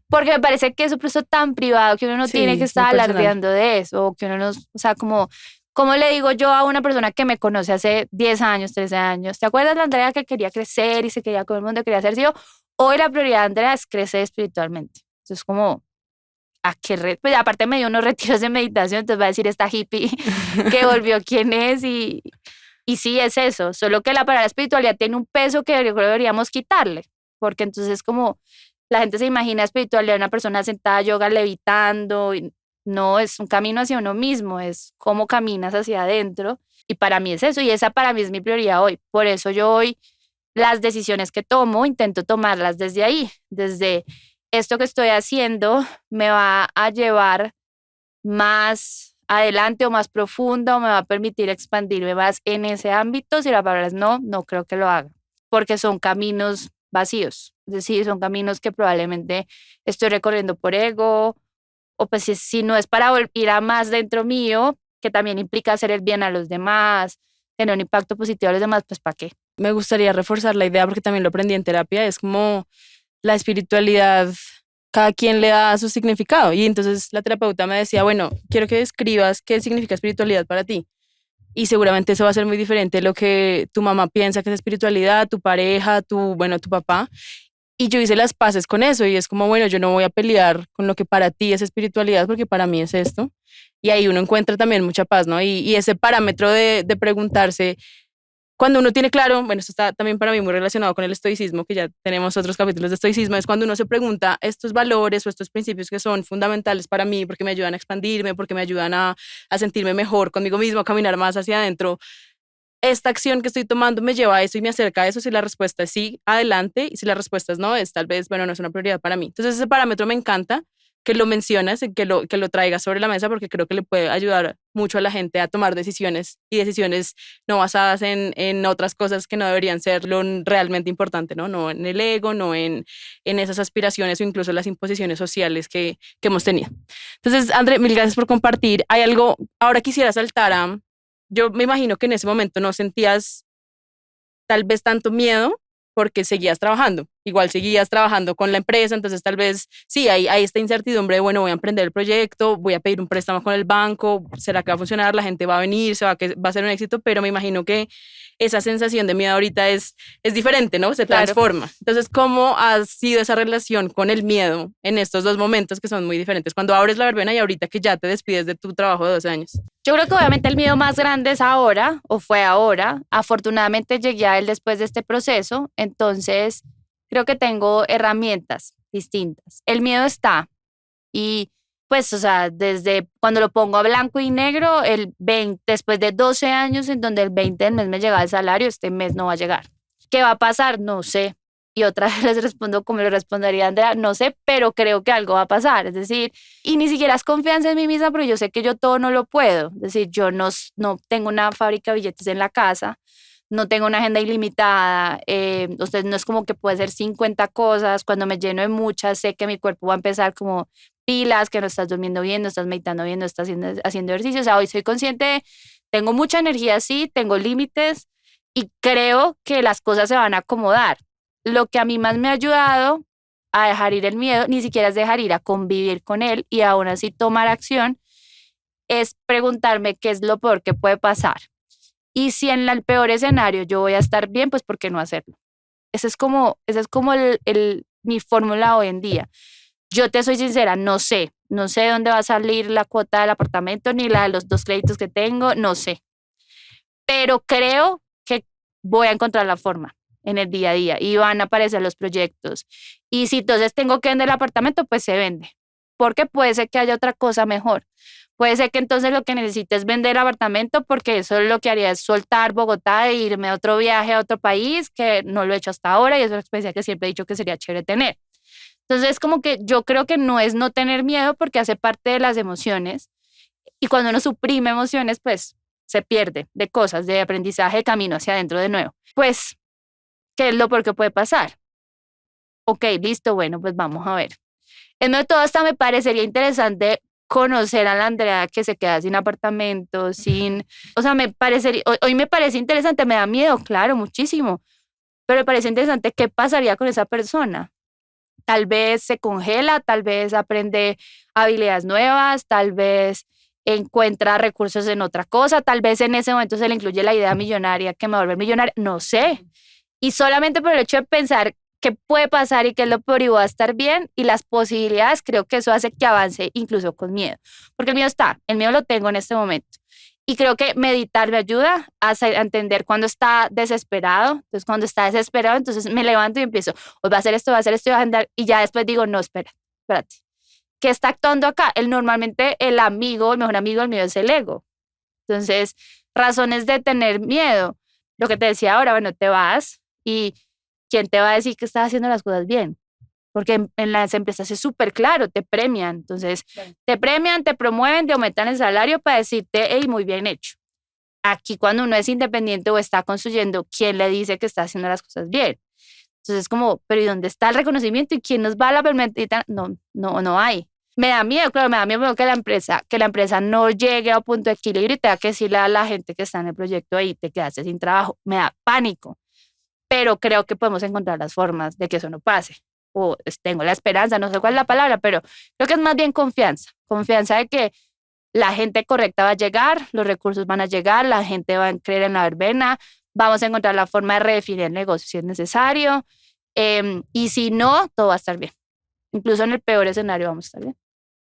porque me parece que es un proceso tan privado que uno no tiene Sí, que es muy estar personal. alardeando de eso, o que uno no, o sea, como, ¿cómo le digo yo a una persona que me conoce hace 10 años, 13 años? ¿Te acuerdas de Andrea que quería crecer y se quería con el mundo, quería ser yo? Hoy la prioridad de Andrea es crecer espiritualmente. Entonces, como, ¿a qué red? Pues aparte me dio unos retiros de meditación, entonces va a decir esta hippie que volvió quién es y sí es eso, solo que la palabra espiritualidad tiene un peso que yo creo que deberíamos quitarle, porque entonces como la gente se imagina espiritualidad una persona sentada yoga levitando, y no, es un camino hacia uno mismo, es cómo caminas hacia adentro y para mí es eso y esa para mí es mi prioridad hoy, por eso yo hoy las decisiones que tomo intento tomarlas desde ahí, desde esto que estoy haciendo me va a llevar más adelante o más profundo o me va a permitir expandirme más en ese ámbito. Si la palabra es no, no creo que lo haga, porque son caminos vacíos, es decir, son caminos que probablemente estoy recorriendo por ego o pues si no es para ir a más dentro mío, que también implica hacer el bien a los demás, tener un impacto positivo a los demás, pues ¿para qué? Me gustaría reforzar la idea porque también lo aprendí en terapia, es como la espiritualidad, cada quien le da su significado. Y entonces la terapeuta me decía, bueno, quiero que describas qué significa espiritualidad para ti. Y seguramente eso va a ser muy diferente de lo que tu mamá piensa que es espiritualidad, tu pareja, bueno, tu papá. Y yo hice las paces con eso y es como, bueno, yo no voy a pelear con lo que para ti es espiritualidad porque para mí es esto. Y ahí uno encuentra también mucha paz, ¿no? Y ese parámetro de preguntarse, cuando uno tiene claro, bueno, esto está también para mí muy relacionado con el estoicismo, que ya tenemos otros capítulos de estoicismo, es cuando uno se pregunta estos valores o estos principios que son fundamentales para mí, porque me ayudan a expandirme, porque me ayudan a sentirme mejor conmigo mismo, a caminar más hacia adentro. Esta acción que estoy tomando me lleva a eso y me acerca a eso. Si la respuesta es sí, adelante. Y si la respuesta es no, es tal vez, bueno, no es una prioridad para mí. Entonces ese parámetro me encanta que lo mencionas, que lo traigas sobre la mesa, porque creo que le puede ayudar mucho a la gente a tomar decisiones y decisiones no basadas en otras cosas que no deberían ser lo realmente importante, ¿no? No en el ego, no en esas aspiraciones o incluso las imposiciones sociales que hemos tenido. Entonces, André, mil gracias por compartir. Hay algo, ahora quisiera saltar a, yo me imagino que en ese momento no sentías tal vez tanto miedo porque seguías trabajando, igual seguías trabajando con la empresa, entonces tal vez sí, hay esta incertidumbre de, bueno, voy a emprender el proyecto, voy a pedir un préstamo con el banco, ¿será que va a funcionar? La gente va a venir, va a ser un éxito, pero me imagino que esa sensación de miedo ahorita es diferente, ¿no? Se Claro. transforma. Entonces, ¿cómo ha sido esa relación con el miedo en estos dos momentos que son muy diferentes? Cuando abres la verbena y ahorita que ya te despides de tu trabajo de 12 años. Yo creo que obviamente el miedo más grande es ahora, o fue ahora. Afortunadamente llegué a él después de este proceso, entonces creo que tengo herramientas distintas. El miedo está y pues, o sea, desde cuando lo pongo a blanco y negro, el 20, después de 12 años en donde el 20 del mes me llegaba el salario, este mes no va a llegar. ¿Qué va a pasar? No sé. Y otra vez les respondo como le respondería a Andrea, no sé, pero creo que algo va a pasar. Es decir, y ni siquiera es confianza en mí misma, pero yo sé que yo todo no lo puedo. Es decir, yo no tengo una fábrica de billetes en la casa, no tengo una agenda ilimitada, entonces no es como que puede ser 50 cosas. Cuando me lleno de muchas, sé que mi cuerpo va a empezar como pilas, que no estás durmiendo bien, no estás meditando bien, no estás haciendo ejercicio. O sea, hoy soy consciente, tengo mucha energía, sí, tengo límites y creo que las cosas se van a acomodar. Lo que a mí más me ha ayudado a dejar ir el miedo, ni siquiera es dejar ir, a convivir con él y aún así tomar acción, es preguntarme qué es lo peor que puede pasar. Y si en el peor escenario yo voy a estar bien, pues ¿por qué no hacerlo? Esa es como mi fórmula hoy en día. Yo te soy sincera, no sé de dónde va a salir la cuota del apartamento ni la de los 2 créditos que tengo, no sé. Pero creo que voy a encontrar la forma en el día a día y van a aparecer los proyectos. Y si entonces tengo que vender el apartamento, pues se vende. Porque puede ser que haya otra cosa mejor. Puede ser que entonces lo que necesites es vender el apartamento porque eso es lo que haría es soltar Bogotá e irme a otro viaje a otro país que no lo he hecho hasta ahora y es una experiencia que siempre he dicho que sería chévere tener. Entonces como que yo creo que no es no tener miedo porque hace parte de las emociones y cuando uno suprime emociones pues se pierde de cosas, de aprendizaje, de camino hacia adentro de nuevo. Pues, ¿qué es lo peor que puede pasar? Ok, listo, bueno, pues vamos a ver. En medio de todo esto me parecería interesante conocer a la Andrea que se queda sin apartamento, o sea, hoy me parece interesante, me da miedo, claro, muchísimo, pero me parece interesante qué pasaría con esa persona. Tal vez se congela, tal vez aprende habilidades nuevas, tal vez encuentra recursos en otra cosa, tal vez en ese momento se le incluye la idea millonaria que me va a volver millonaria, no sé. Y solamente por el hecho de pensar qué puede pasar y qué es lo peor y voy a estar bien y las posibilidades, creo que eso hace que avance incluso con miedo. Porque el miedo lo tengo en este momento. Y creo que meditar me ayuda a entender cuando está desesperado. Entonces, cuando está desesperado, entonces me levanto y empiezo, hoy va a hacer esto, va a andar. Y ya después digo, no, espérate. ¿Qué está actuando acá? Normalmente el amigo, el mejor amigo del mío es el ego. Entonces, razones de tener miedo. Lo que te decía ahora, bueno, te vas y ¿quién te va a decir que estás haciendo las cosas bien? Porque en las empresas es súper claro, te premian. Entonces, te premian, te promueven, te aumentan el salario para decirte, hey, muy bien hecho. Aquí cuando uno es independiente o está construyendo, ¿quién le dice que está haciendo las cosas bien? Entonces es como, pero ¿y dónde está el reconocimiento? ¿Y quién nos va a la permitir? No hay. Me da miedo, claro, me da miedo que la empresa no llegue a un punto de equilibrio y tenga que decirle a la gente que está en el proyecto ahí, te quedaste sin trabajo. Me da pánico, pero creo que podemos encontrar las formas de que eso no pase. O tengo la esperanza, no sé cuál es la palabra, pero creo que es más bien confianza. Confianza de que la gente correcta va a llegar, los recursos van a llegar, la gente va a creer en la verbena, vamos a encontrar la forma de redefinir el negocio si es necesario. Y si no, todo va a estar bien. Incluso en el peor escenario vamos a estar bien.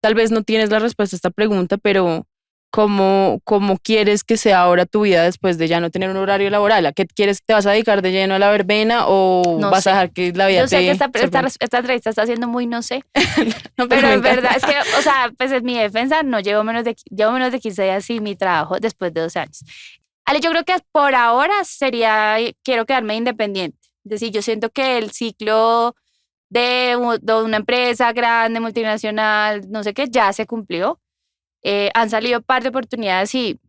Tal vez no tienes la respuesta a esta pregunta, pero ¿cómo quieres que sea ahora tu vida después de ya no tener un horario laboral? ¿A qué quieres? ¿Te vas a dedicar de lleno a la verbena o No vas a sé. dejar que la vida Yo sé que te esta entrevista está siendo muy no sé, No, pero pero me en verdad encanta. es que, o sea, pues en mi defensa no llevo menos de 15 días sin mi trabajo después de 2 años. Ale, yo creo que por ahora quiero quedarme independiente. Es decir, yo siento que el ciclo de una empresa grande, multinacional, no sé qué, ya se cumplió. Han salido un par de oportunidades y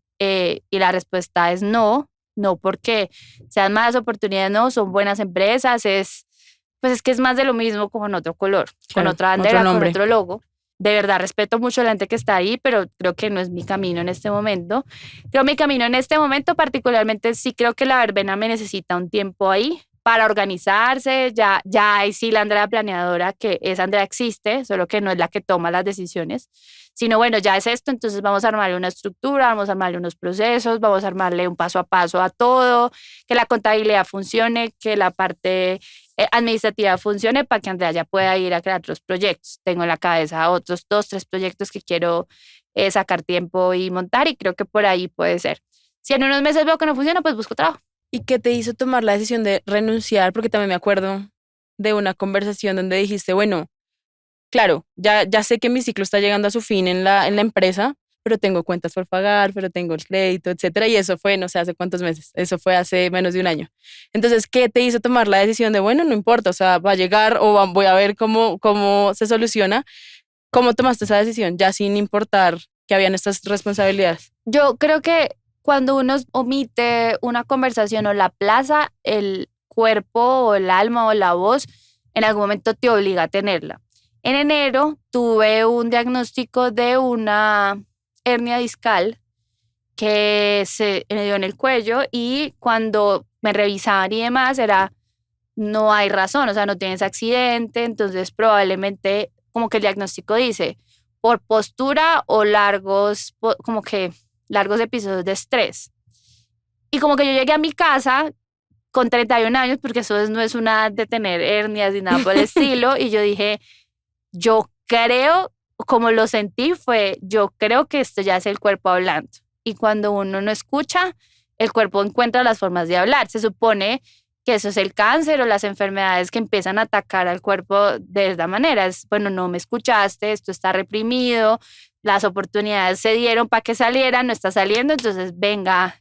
la respuesta es no, no porque sean malas oportunidades, no, son buenas empresas, pues es que es más de lo mismo con otro color, con Claro, otra otro bandera, con nombre. otro logo. De verdad, respeto mucho a la gente que está ahí, pero creo que no es mi camino en este momento. Creo mi camino en este momento, particularmente, sí creo que la verbena me necesita un tiempo ahí para organizarse. Ya hay sí la Andrea planeadora, que esa Andrea existe, solo que no es la que toma las decisiones, sino bueno, ya es esto, entonces vamos a armarle una estructura, vamos a armarle unos procesos, vamos a armarle un paso a paso a todo, que la contabilidad funcione, que la parte administrativa funcione para que Andrea ya pueda ir a crear otros proyectos. Tengo en la cabeza otros 2, 3 proyectos que quiero sacar tiempo y montar y creo que por ahí puede ser. Si en unos meses veo que no funciona, pues busco trabajo. ¿Y qué te hizo tomar la decisión de renunciar? Porque también me acuerdo de una conversación donde dijiste, bueno, claro, ya sé que mi ciclo está llegando a su fin en la empresa, pero tengo cuentas por pagar, pero tengo el crédito, etcétera. Y eso fue, no sé, hace cuántos meses, eso fue hace menos de un año. Entonces, ¿qué te hizo tomar la decisión de, bueno, no importa, o sea, va a llegar o voy a ver cómo se soluciona? ¿Cómo tomaste esa decisión, ya sin importar que habían estas responsabilidades? Yo creo que cuando uno omite una conversación o la aplaza, el cuerpo o el alma o la voz en algún momento te obliga a tenerla. En enero tuve un diagnóstico de una hernia discal que se me dio en el cuello y cuando me revisaban y demás era, no hay razón, o sea, no tienes accidente, entonces probablemente como que el diagnóstico dice por postura o como que largos episodios de estrés. Y como que yo llegué a mi casa con 31 años, porque eso no es una edad de tener hernias ni nada por el estilo, y yo dije, yo creo, como lo sentí fue, yo creo que esto ya es el cuerpo hablando. Y cuando uno no escucha, el cuerpo encuentra las formas de hablar. Se supone que eso es el cáncer o las enfermedades que empiezan a atacar al cuerpo de esta manera. Es, bueno, no me escuchaste, esto está reprimido, las oportunidades se dieron para que saliera, no está saliendo, entonces venga,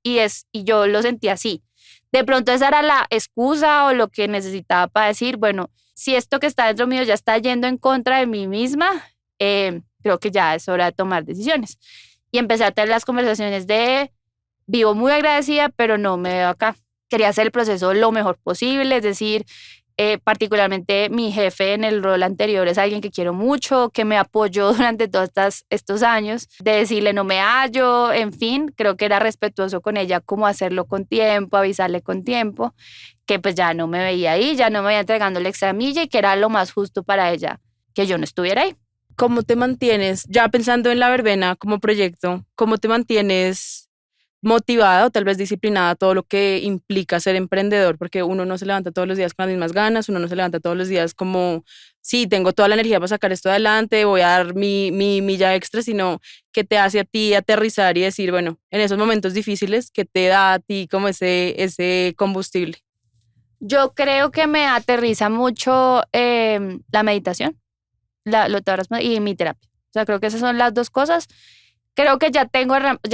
y yo lo sentí así. De pronto esa era la excusa o lo que necesitaba para decir, bueno, si esto que está dentro mío ya está yendo en contra de mí misma, creo que ya es hora de tomar decisiones. Y empecé a tener las conversaciones de, vivo muy agradecida, pero no me veo acá. Quería hacer el proceso lo mejor posible, es decir, particularmente mi jefe en el rol anterior es alguien que quiero mucho, que me apoyó durante todos estos años, de decirle no me hallo, en fin, creo que era respetuoso con ella, como hacerlo con tiempo, avisarle con tiempo, que pues ya no me veía ahí, ya no me veía entregando el extra milla y que era lo más justo para ella que yo no estuviera ahí. ¿Cómo te mantienes, ya pensando en la verbena como proyecto, cómo te mantienes motivada o tal vez disciplinada a todo lo que implica ser emprendedor? Porque uno no se levanta todos los días con las mismas ganas, uno no se levanta todos los días como, sí, tengo toda la energía para sacar esto adelante, voy a dar mi milla extra, sino que te hace a ti aterrizar y decir, bueno, en esos momentos difíciles, que te da a ti como ese combustible. Yo creo que me aterriza mucho la meditación y mi terapia. O sea, creo que esas son las dos cosas. Creo que ya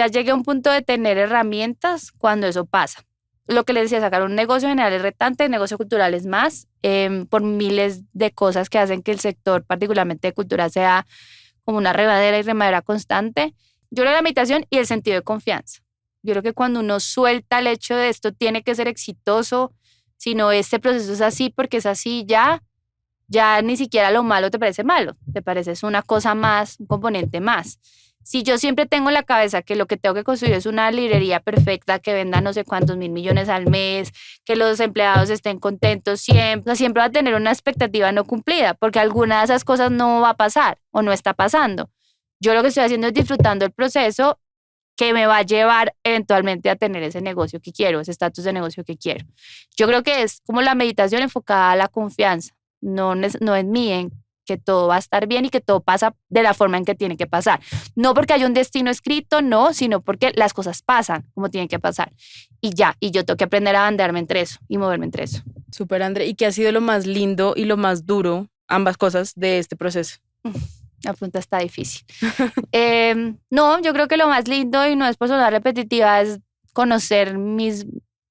llegué a un punto de tener herramientas cuando eso pasa. Lo que les decía, sacar un negocio general es retante, el negocio cultural es más, por miles de cosas que hacen que el sector, particularmente de cultura, sea como una remadera y remadera constante. Yo creo la meditación y el sentido de confianza. Yo creo que cuando uno suelta el hecho de esto tiene que ser exitoso, sino este proceso es así porque es así ya ni siquiera lo malo te parece malo, te parece es una cosa más, un componente más. Si yo siempre tengo en la cabeza que lo que tengo que construir es una librería perfecta que venda no sé cuántos mil millones al mes, que los empleados estén contentos siempre, o sea, siempre va a tener una expectativa no cumplida, porque alguna de esas cosas no va a pasar o no está pasando. Yo lo que estoy haciendo es disfrutando el proceso que me va a llevar eventualmente a tener ese negocio que quiero, ese estatus de negocio que quiero. Yo creo que es como la meditación enfocada a la confianza, no en mí, en que todo va a estar bien y que todo pasa de la forma en que tiene que pasar. No porque haya un destino escrito, no, sino porque las cosas pasan como tienen que pasar. Y ya, y yo tengo que aprender a bandearme entre eso y moverme entre eso. Súper, André. ¿Y qué ha sido lo más lindo y lo más duro, ambas cosas, de este proceso? La pregunta está difícil. No, yo creo que lo más lindo, y no es por sonar repetitiva, es conocer mis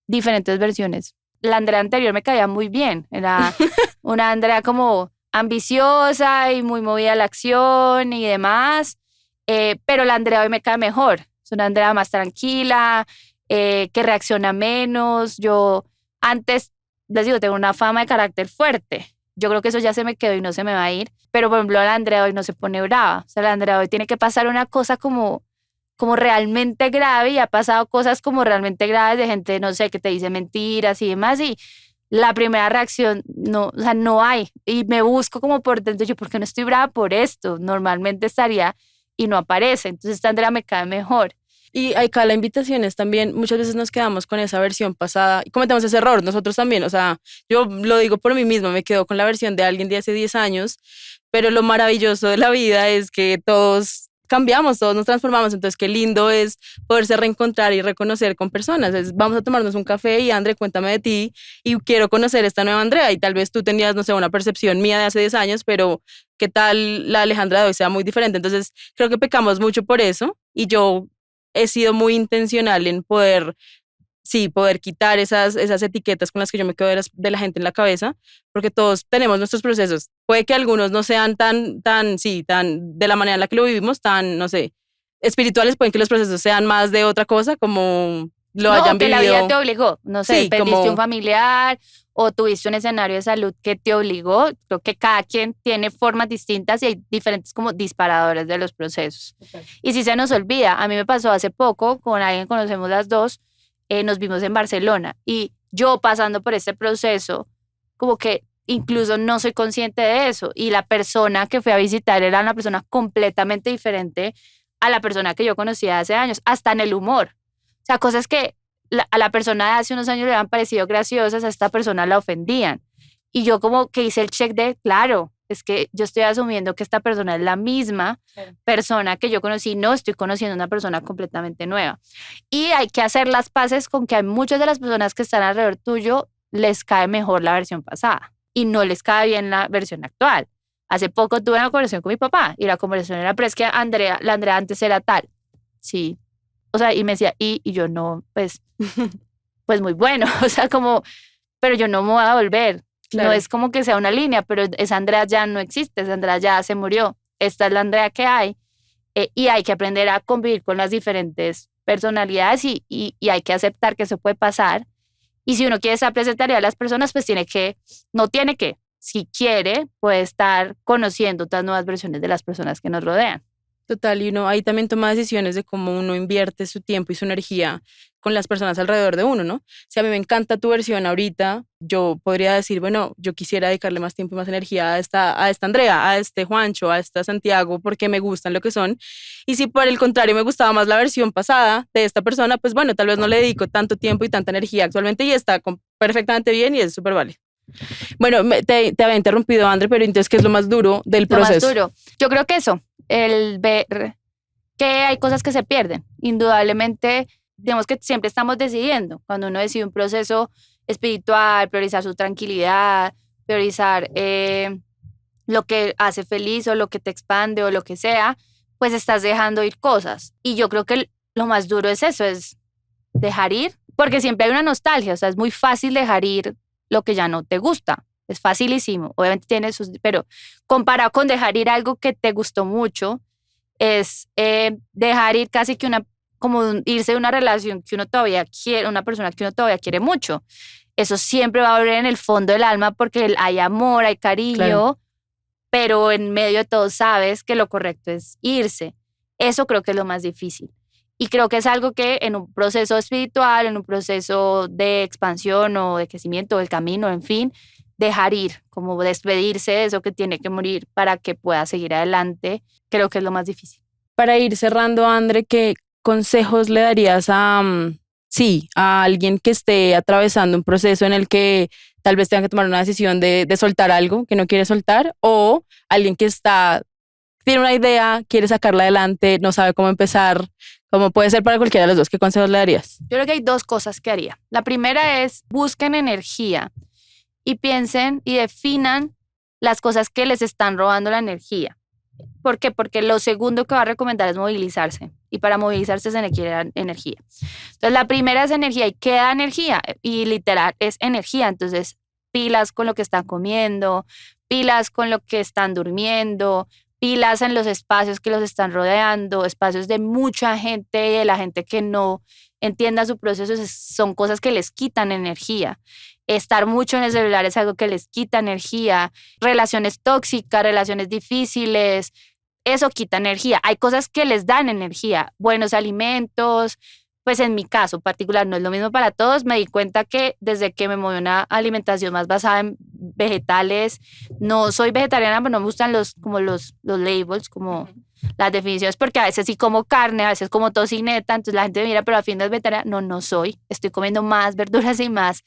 diferentes versiones. La Andrea anterior me caía muy bien. Era una Andrea como ambiciosa y muy movida a la acción y demás. Pero la Andrea hoy me cae mejor. Es una Andrea más tranquila, que reacciona menos. Yo antes, les digo, tengo una fama de carácter fuerte. Yo creo que eso ya se me quedó y no se me va a ir. Pero, por ejemplo, la Andrea hoy no se pone brava. O sea, la Andrea hoy tiene que pasar una cosa como realmente grave, y ha pasado cosas como realmente graves de gente, no sé, que te dice mentiras y demás, y la primera reacción, no, o sea, no hay. Y me busco como por dentro, yo, ¿por qué no estoy brava por esto? Normalmente estaría y no aparece. Entonces, esta Andrea me cae mejor. Y acá la invitación es también, muchas veces nos quedamos con esa versión pasada y cometemos ese error, nosotros también, o sea, yo lo digo por mí misma, me quedo con la versión de alguien de hace 10 años, pero lo maravilloso de la vida es que todos cambiamos, todos nos transformamos, entonces qué lindo es poderse reencontrar y reconocer con personas. Vamos a tomarnos un café y André, cuéntame de ti y quiero conocer esta nueva Andrea y tal vez tú tenías, no sé, una percepción mía de hace 10 años, pero qué tal la Alejandra de hoy sea muy diferente. Entonces creo que pecamos mucho por eso y yo he sido muy intencional en poder, sí, poder quitar esas etiquetas con las que yo me quedo de la gente en la cabeza, porque todos tenemos nuestros procesos. Puede que algunos no sean tan, de la manera en la que lo vivimos, tan, no sé, espirituales, pueden que los procesos sean más de otra cosa, como lo No, hayan que la vida vivido. te obligó, no sé, Sí, perdiste un como, familiar o tuviste un escenario de salud que te obligó. Creo que cada quien tiene formas distintas y hay diferentes como disparadores de los procesos. Y si se nos olvida, a mí me pasó hace poco con alguien que conocemos las dos, nos vimos en Barcelona y yo pasando por este proceso, como que incluso no soy consciente de eso y la persona que fui a visitar era una persona completamente diferente a la persona que yo conocía hace años, hasta en el humor. O sea, cosas que a la persona de hace unos años le habían parecido graciosas, a esta persona la ofendían. Y yo como que hice el check de, claro, es que yo estoy asumiendo que esta persona es la misma persona que yo conocí, no estoy conociendo una persona completamente nueva. Y hay que hacer las paces con que hay muchas de las personas que están alrededor tuyo, les cae mejor la versión pasada y no les cae bien la versión actual. Hace poco tuve una conversación con mi papá y la conversación era, pero es que la Andrea antes era tal. Sí. O sea, y me decía, y yo no, pues muy bueno. O sea, como, pero yo no me voy a volver. claro. No es como que sea una línea, pero esa Andrea ya no existe, esa Andrea ya se murió. Esta es la Andrea que hay y hay que aprender a convivir con las diferentes personalidades y hay que aceptar que eso puede pasar. Y si uno quiere estar presentaría a las personas, pues no tiene que, si quiere, puede estar conociendo otras nuevas versiones de las personas que nos rodean. Total, y uno ahí también toma decisiones de cómo uno invierte su tiempo y su energía con las personas alrededor de uno, ¿no? Si a mí me encanta tu versión ahorita, yo podría decir, bueno, yo quisiera dedicarle más tiempo y más energía a esta Andrea, a este Juancho, a esta Santiago, porque me gustan lo que son. Y si por el contrario me gustaba más la versión pasada de esta persona, pues bueno, tal vez no le dedico tanto tiempo y tanta energía actualmente y está perfectamente bien y es súper vale. Bueno, te había interrumpido, André, pero entonces, ¿qué es lo más duro del Lo más proceso? duro. Yo creo que eso, el ver que hay cosas que se pierden. Indudablemente, digamos que siempre estamos decidiendo. Cuando uno decide un proceso espiritual, priorizar su tranquilidad, priorizar lo que hace feliz o lo que te expande o lo que sea, pues estás dejando ir cosas. Y yo creo que lo más duro es eso, es dejar ir, porque siempre hay una nostalgia, o sea, es muy fácil dejar ir lo que ya no te gusta. Es facilísimo, obviamente tiene sus, pero comparado con dejar ir algo que te gustó mucho, es dejar ir casi que irse de una relación que uno todavía quiere, una persona que uno todavía quiere mucho. Eso siempre va a haber en el fondo del alma porque hay amor, hay cariño, Claro. pero en medio de todo sabes que lo correcto es irse. Eso creo que es lo más difícil. Y creo que es algo que en un proceso espiritual, en un proceso de expansión o de crecimiento del camino, en fin, dejar ir, como despedirse de eso que tiene que morir para que pueda seguir adelante, creo que es lo más difícil. Para ir cerrando, André, ¿qué consejos le darías sí, a alguien que esté atravesando un proceso en el que tal vez tenga que tomar una decisión de soltar algo que no quiere soltar o alguien que tiene una idea, quiere sacarla adelante, no sabe cómo empezar, como puede ser para cualquiera de los dos? ¿Qué consejos le darías? Yo creo que hay dos cosas que haría. La primera es busquen energía y piensen y definan las cosas que les están robando la energía. ¿Por qué? Porque lo segundo que va a recomendar es movilizarse. Y para movilizarse se requiere energía. Entonces, la primera es energía. ¿Y qué da energía? Y literal es energía. Entonces, pilas con lo que están comiendo, pilas con lo que están durmiendo, pilas en los espacios que los están rodeando, espacios de mucha gente, de la gente que no entienda su proceso, son cosas que les quitan energía. Estar mucho en el celular es algo que les quita energía. Relaciones tóxicas, relaciones difíciles, eso quita energía. Hay cosas que les dan energía. Buenos alimentos, pues en mi caso particular no es lo mismo para todos. Me di cuenta que desde que me moví a una alimentación más basada en vegetales, no soy vegetariana, pero no me gustan como los labels, como las definiciones, porque a veces sí como carne, a veces como tocineta, entonces la gente me mira, pero al fin no es vegetariana. No, no soy. Estoy comiendo más verduras y más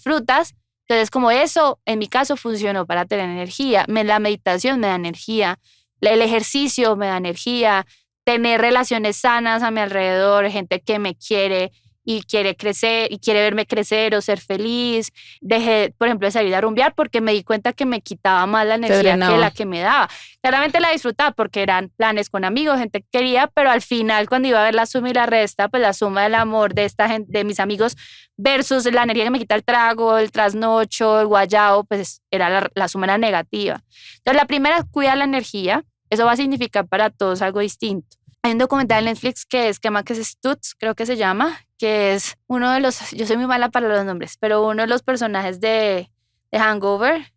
frutas. Entonces, como eso, en mi caso, funcionó para tener energía. La meditación me da energía. El ejercicio me da energía, tener relaciones sanas a mi alrededor, gente que me quiere y quiere crecer y quiere verme crecer o ser feliz. Dejé, por ejemplo, de salir a rumbear porque me di cuenta que me quitaba más la energía que la que me daba. Claramente la disfrutaba porque eran planes con amigos, gente que quería, pero al final cuando iba a ver la suma y la resta, pues la suma del amor de esta gente, de mis amigos versus la energía que me quita el trago, el trasnocho, el guayao, pues era la suma era negativa. Entonces la primera es cuidar la energía. Eso va a significar para todos algo distinto. Hay un documental en Netflix que es Stutz, creo que se llama, que es uno de los, yo soy muy mala para los nombres, pero uno de los personajes de Hangover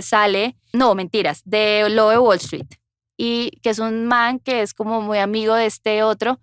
sale, no, mentiras, de Lobo de Wall Street, y que es un man que es como muy amigo de este otro,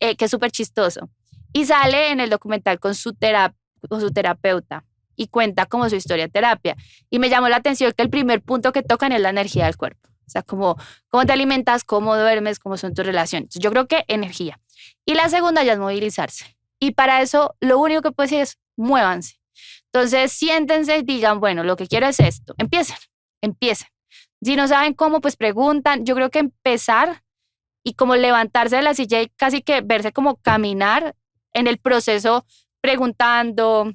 que es súper chistoso, y sale en el documental con su terapeuta, y cuenta como su historia de terapia, y me llamó la atención que el primer punto que tocan es la energía del cuerpo. O sea, cómo te alimentas, cómo duermes, cómo son tus relaciones. Yo creo que energía. Y la segunda ya es movilizarse. Y para eso lo único que puedo decir es muévanse. Entonces siéntense y digan, bueno, lo que quiero es esto. Empiecen. Si no saben cómo, pues preguntan. Yo creo que empezar y como levantarse de la silla y casi que verse como caminar en el proceso preguntando.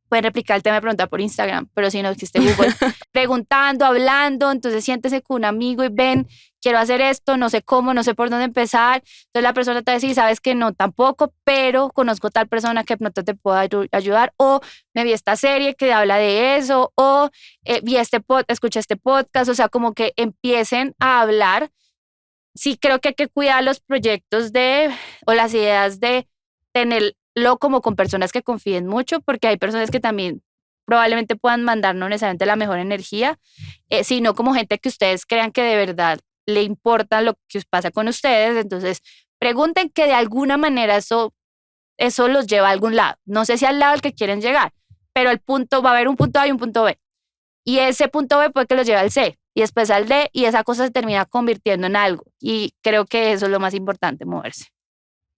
Pueden replicar el tema de preguntar por Instagram, pero si no existe Google, preguntando, hablando, entonces siéntese con un amigo y ven, quiero hacer esto, no sé cómo, no sé por dónde empezar. Entonces la persona te va a decir, sabes que no, tampoco, pero conozco tal persona que de pronto te pueda ayudar, o me vi esta serie que habla de eso, o escuché este podcast, o sea, como que empiecen a hablar. Sí creo que hay que cuidar los proyectos o las ideas de tenerlo como con personas que confíen mucho, porque hay personas que también probablemente puedan mandar no necesariamente la mejor energía, sino como gente que ustedes crean que de verdad le importa lo que pasa con ustedes. Entonces, pregunten que de alguna manera eso los lleva a algún lado. No sé si al lado al que quieren llegar, pero va a haber un punto A y un punto B. Y ese punto B puede que los lleve al C y después al D, y esa cosa se termina convirtiendo en algo. Y creo que eso es lo más importante, moverse.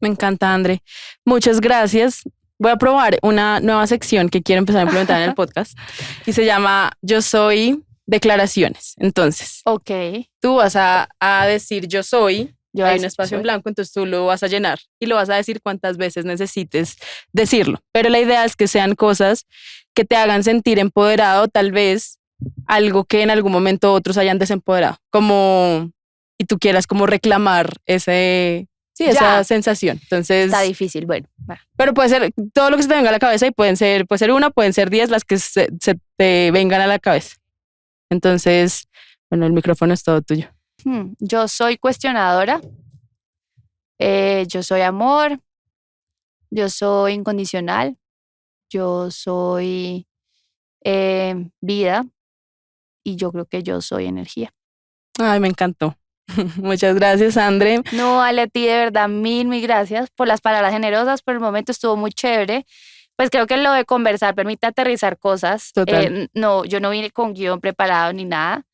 Me encanta, André. Muchas gracias. Voy a probar una nueva sección que quiero empezar a implementar en el podcast y se llama Yo Soy Declaraciones. Entonces, tú vas a decir yo soy, hay un espacio en blanco, entonces tú lo vas a llenar y lo vas a decir cuantas veces necesites decirlo. Pero la idea es que sean cosas que te hagan sentir empoderado, tal vez algo que en algún momento otros hayan desempoderado, como, y tú quieras como reclamar esa sensación. Entonces, está difícil, bueno. Pero puede ser todo lo que se te venga a la cabeza y puede ser una, pueden ser 10 las que se te vengan a la cabeza. Entonces, bueno, el micrófono es todo tuyo. Yo soy cuestionadora. Yo soy amor. Yo soy incondicional. Yo soy vida. Y yo creo que yo soy energía. Ay, me encantó. Muchas gracias, André. No, Ale, a ti de verdad, mil gracias por las palabras generosas. Por el momento estuvo muy chévere. Pues creo que lo de conversar permite aterrizar cosas. No, yo no vine con guión preparado ni nada,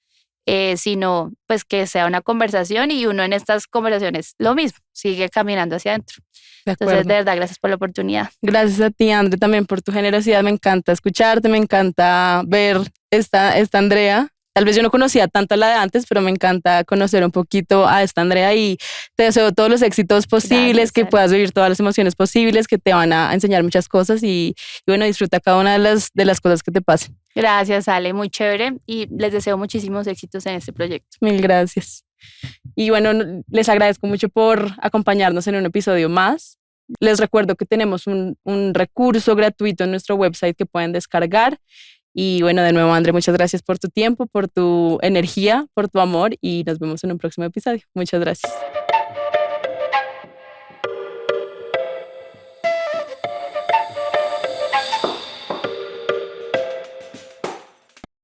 sino pues que sea una conversación y uno en estas conversaciones lo mismo, sigue caminando hacia adentro. Entonces, de verdad, gracias por la oportunidad. Gracias a ti, André, también por tu generosidad. Me encanta escucharte, me encanta ver esta Andrea. Tal vez yo no conocía tanto a la de antes, pero me encanta conocer un poquito a esta Andrea y te deseo todos los éxitos posibles, gracias, que puedas vivir todas las emociones posibles, que te van a enseñar muchas cosas y bueno, disfruta cada una de las cosas que te pasen. Gracias, Ale, muy chévere y les deseo muchísimos éxitos en este proyecto. Mil gracias. Y bueno, les agradezco mucho por acompañarnos en un episodio más. Les recuerdo que tenemos un recurso gratuito en nuestro website que pueden descargar. Y bueno, de nuevo, André, muchas gracias por tu tiempo, por tu energía, por tu amor y nos vemos en un próximo episodio. Muchas gracias.